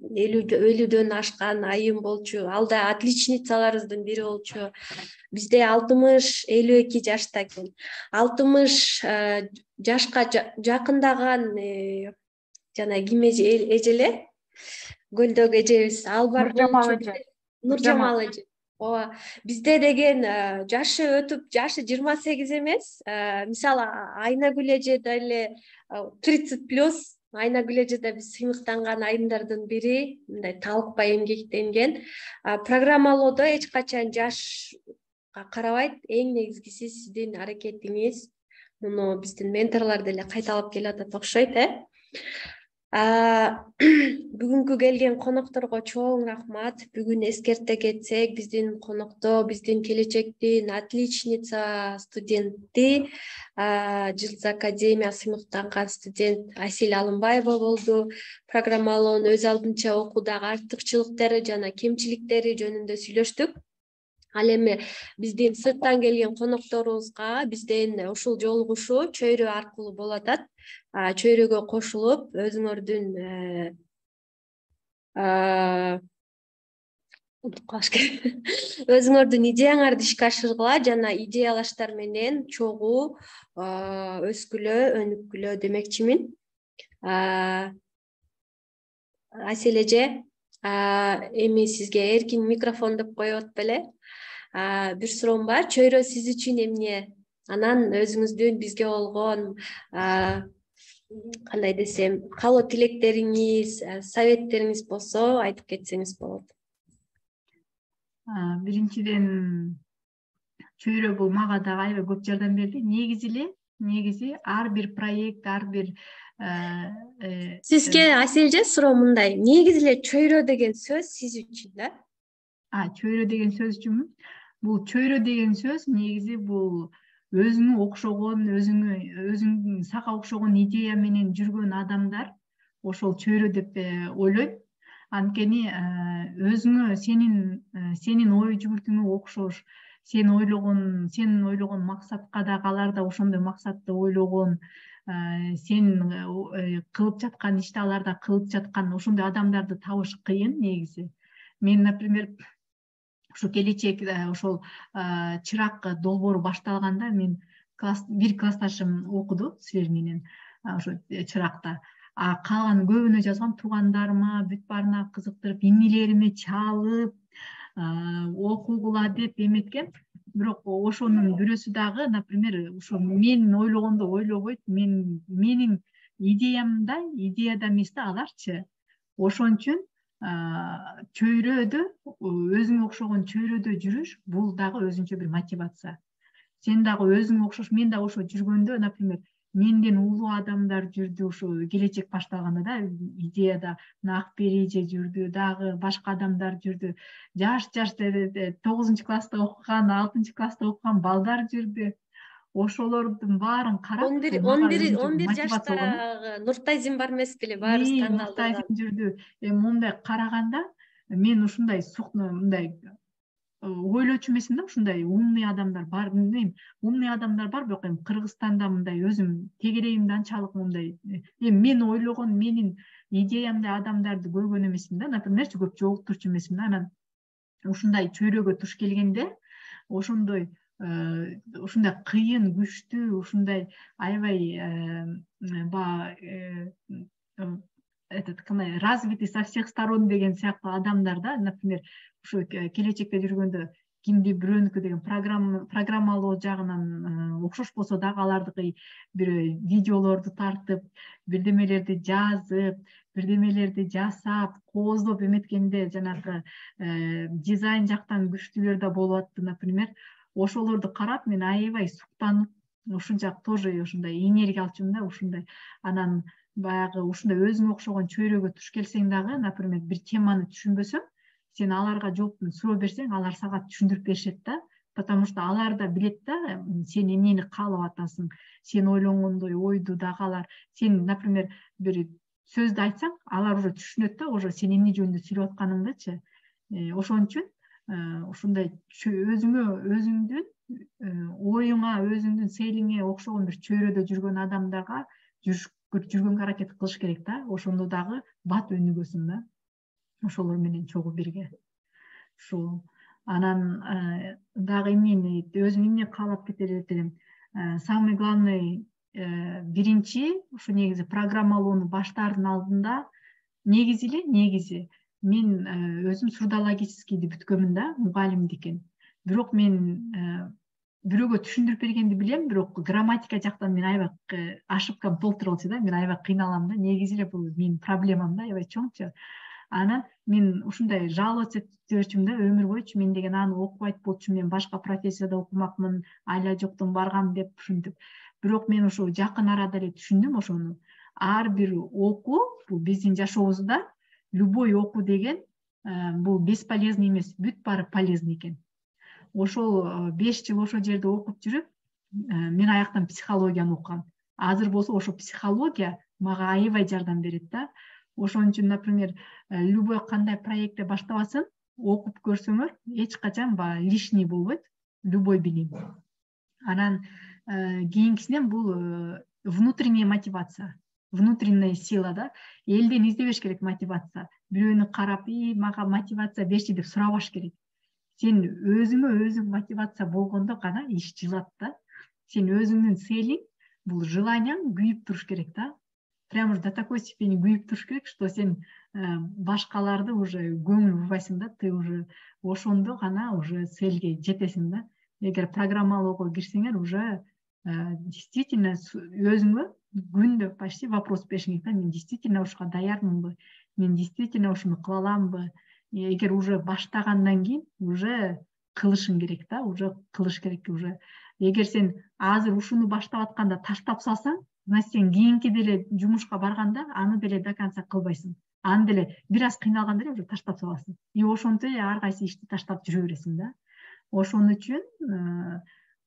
50-дөн ашкан айым болчу, ал да отличницаларыбыздын бири болчу. Бизде 60-52 жашта экен. 60 жашка жакындаган жана ким эжеле? Көлдөгү эжебиз, ал бар болчу. Нуржамал эже. Ооба, бизде деген жашы өтүп, жашы 28 эмес. Мисалы Айнагүл эже деле 30+. Айнагүл эже да биз сыймыктанган айымдардын бири, мындай талыкпай эмгектенген. Программалоодо эч качан жашка карабайт. Эң негизгиси сиздин аракетиңиз. Муну биздин менторлор деле кайталап келатат окшойт, Бүгүнкү келген конокторго чоң рахмат. Бүгүн эскерте кетсек, биздин конокто биздин келечектин отличница студенти, Жылдыз академия сыймыктанган студент Айсель Алымбаева болду. Программалоонун өз алдынча окуудагы артыкчылыктары жана кемчиликтери жөнүндө сүйлөштүк. Ал эми биздин сырттан келген конокторубузга бизден ушул жолугушуу чөйрө аркылуу болуп атат. Чөйрөгө кошулуп, өзүңөрдүн өзүңөрдүн идеяңарды ишке ашыргыла жана идеялаштар менен чогуу өскүлө, өнүккүлө демекчимин. Айсель эже, эми сизге эркин микрофон деп коет беле. Бир суроом бар, чөйрө сиз үчүн эмне? Анан өзүңүздүн бизге болгон кандай десем, каалоо тилектериңиз, советтериңиз болсо айтып кетсеңиз болот. Биринчиден, чөйрө бул мага дагы аябай көп жардам берди. Негизи ар бир проект, ар бир Сизге Айсель эже суроо мындай, негизи эле чөйрө деген сөз сиз үчүн да? Чөйрө деген сөз үчүнмү? Бул чөйрө деген сөз негизи бул өзүңө окшогон, өзүңдүн сага окшогон идея менен жүргөн адамдар ошол чөйрө деп ойлойм. Анткени өзүңө сенин ой жүгүртүңө окшош, сенин ойлогон максатка дагы алар да ошондой максатты ойлогон, сен кылып жаткан ишти алар да кылып жаткан ошондой адамдарды табыш кыйын негизи. Мен, например, ушу келечек ошол чырак долбоору башталганда мен бир классташым окуду силер менен ошо чыракта. Калган көбүнө жазгам туугандарыма бүт баарына кызыктырып, иңилериме чалып, окугула деп эметкем. Бирок ошонун бирөөсү дагы, например, ошо мен ойлогондо ойлобойт, менин идеямда эмес да аларчы. Ошон үчүн чөйрөдө, өзүңө окшогон чөйрөдө жүрүш бул дагы өзүнчө бир мотивация. Сен дагы өзүңө окшош, мен дагы ошо жүргөндө, например, менден улуу адамдар жүрдү, ушу келечек башталганда да, идеяда Акбери эже жүрдү, дагы башка адамдар жүрдү. Жаш 9-класста окуган, 6-класста окуган балдар жүрдү. Ошолордун баарын карап, 11 жаштагы Нуртазин бар эмес беле, баарыбыз таң калдык. Нуртазин жүрдү. Момундай караганда мен ушундай мындай ойлочу эмесмин да, ушундай умный адамдар бар. Умный адамдар бар, бирок эми Кыргызстанда мындай өзүм тегерегимде анчалык мындай мен ойлогон, менин идеямдай адамдарды көргөн эмесмин да. Например, көп жолуктурчу эмесмин да. Анан ушундай чөйрөгө туш келгенде ошондой ушундай кыйын күчтүү ушундай аябай баягы кандай развитый со всех сторон деген сыяктуу адамдар да, например, ушу келечекте жүргөндө кимди бирөөнүкү деген программалоо жагынан окшош болсо дагы алардыкы бир видеолорду тартып, бирдемелерди жазып, бирдемелерди жасап, кооздоп эметкенде жанагы дизайн жактан күчтүүлөр да болуп атты, например. Ошолорду карап мен аябай суктанып, ушунча тоже ушундай энергия алчумун да, ушундай. Анан баягы ушундай өзүңө окшогон чөйрөгө туш келсең дагы, например, бир теманы түшүнбөсөң, сен аларга жооптун суроо берсең, алар сага түшүндүрүп беришет да, потому что алар да билет да, сен эмнени каалап атасың, сен ойлонгондой ойду дагы алар, сен, например, бир сөздү айтсаң, алар уже түшүнөт да, уже сен эмне жөнүндө сүйлөп атканыңдычы. Ошон үчүн ушундай өзүңдүн оюңа, өзүңдүн целиңе окшогон бир чөйрөдө жүргөн адамдарга жүргөнгө аракет кылыш керек да. Ошондо дагы бат өнүгөсүң да. Ошолор менен чогуу бирге. Ушул. Анан дагы эмнени өзүм эмне каалап кетет элем. Самый главный биринчи ушу негизи программалоону баштаардын алдында негизи мен өзүм сурдологическийди бүткөмүн да, мугалимдикин. Бирок мен бирөөгө түшүндүрүп бергенди билем, бирок грамматика жактан мен аябай ошибкам толтуруп алчу да, мен аябай кыйналам да. Негизи эле бул менин проблемам да, аябай чоңчу. Анан мен ушундай жаловаться этчүмүн да, өмүр бойчу мен деген аны окубайт болчумун, мен башка профессияда окумакмын, айла жоктон баргам деп ушинтип. Бирок мен ушу жакын арада эле түшүндүм ошону. Ар бир окуу бул биздин жашообузда любой окуу деген бул бесполезный эмес, бүт баары полезный экен. Ошол 5 жыл ошол жерде окуп жүрүп, мен аяктан психологияны окугам. Азыр болсо ошо психология мага аябай жардам берет да. Ошон үчүн, например, любой кандай проектте баштабасын, окуп көрсөңөр, эч качан лишний болбойт, любой билим. Анан кийинкисинен бул внутренняя мотивация, внутренняя сила да. Элден издебеш керек мотивация. Бирөөнү карап, мага мотивация берчи деп сурабаш керек. Сен өзүң мотивация болгондо гана иш жылат да. Сен өзүңдүн целиң, бул желанияң күйүп туруш керек да. Прямо до такой степени күйүп туруш керек, что сен башкаларды уже көңүл бурбайсың да, ты уже ошондо гана уже цельге жетесиң да. Эгер программалоого кирсеңер, уже действительно өзүңө күндө почти вопрос беришиң керек да, мен действительно ушуга даярмынбы, мен действительно ушуну кыла аламбы. Эгер уже баштагандан кийин уже кылышың керек да, уже кылыш керек уже. Эгер сен азыр ушуну баштап атканда таштап салсаң, значит сен кийинки деле жумушка барганда аны деле до конца кылбайсың. Аны деле бир аз кыйналганда деле уже таштап саласың. И ошентип эле ар кайсы ишти таштап жүрө бересиң да. Ошон үчүн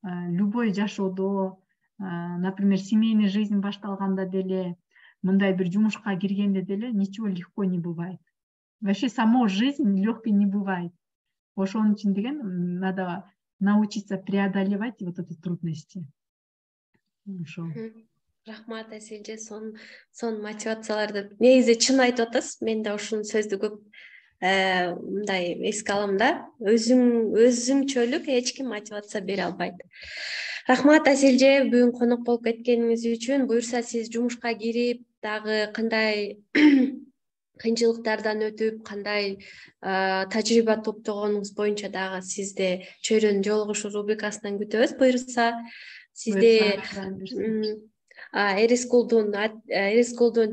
любой жашоодо, например, семейный жизнь башталганда деле, мындай бир жумушка киргенде деле ничего легко не бывает. Вообще само жизнь легкой не бывает. Ошон үчүн деген надо научиться преодолевать вот эти трудности. Ошо. Рахмат Аселже, сон мотивацияларды негизи чын айтып атасыз. Мен да ушул сөздү көп мындай эске алам да. Өзүмчөлүк эч ким мотивация бере албайт. Рахмат Аселже, бүгүн конок болуп кеткениңиз үчүн. Буюрса сиз жумушка кирип, дагы кандай кыйынчылыктардан өтүп, кандай тажрыйба топтогонуңуз боюнча дагы сизди чөйрөнүн жолугушуу рубрикасынан күтөбүз. Буюрса сизди Эрискулдун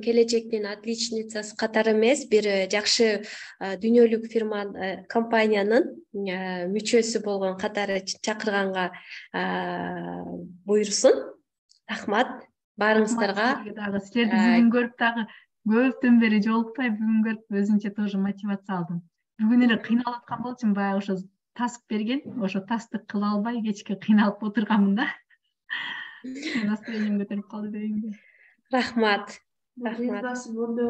келечектин отличницасы катары эмес, бир жакшы дүйнөлүк компаниянын мүчөсү болгон катары чакырганга буйрсун. Рахмат баарыңыздарга. Силерди бүгүн көрүп дагы көптөн бери жолукпай бүгүн көрүп өзүнчө тоже мотивация алдым. Бүгүн эле кыйналып аткан болчумун, баягы ошо таск берген, ошо тасты кыла албай кечке кыйналып отурганмын да. Настроением көтөрүп калды дегенге. Рахмат.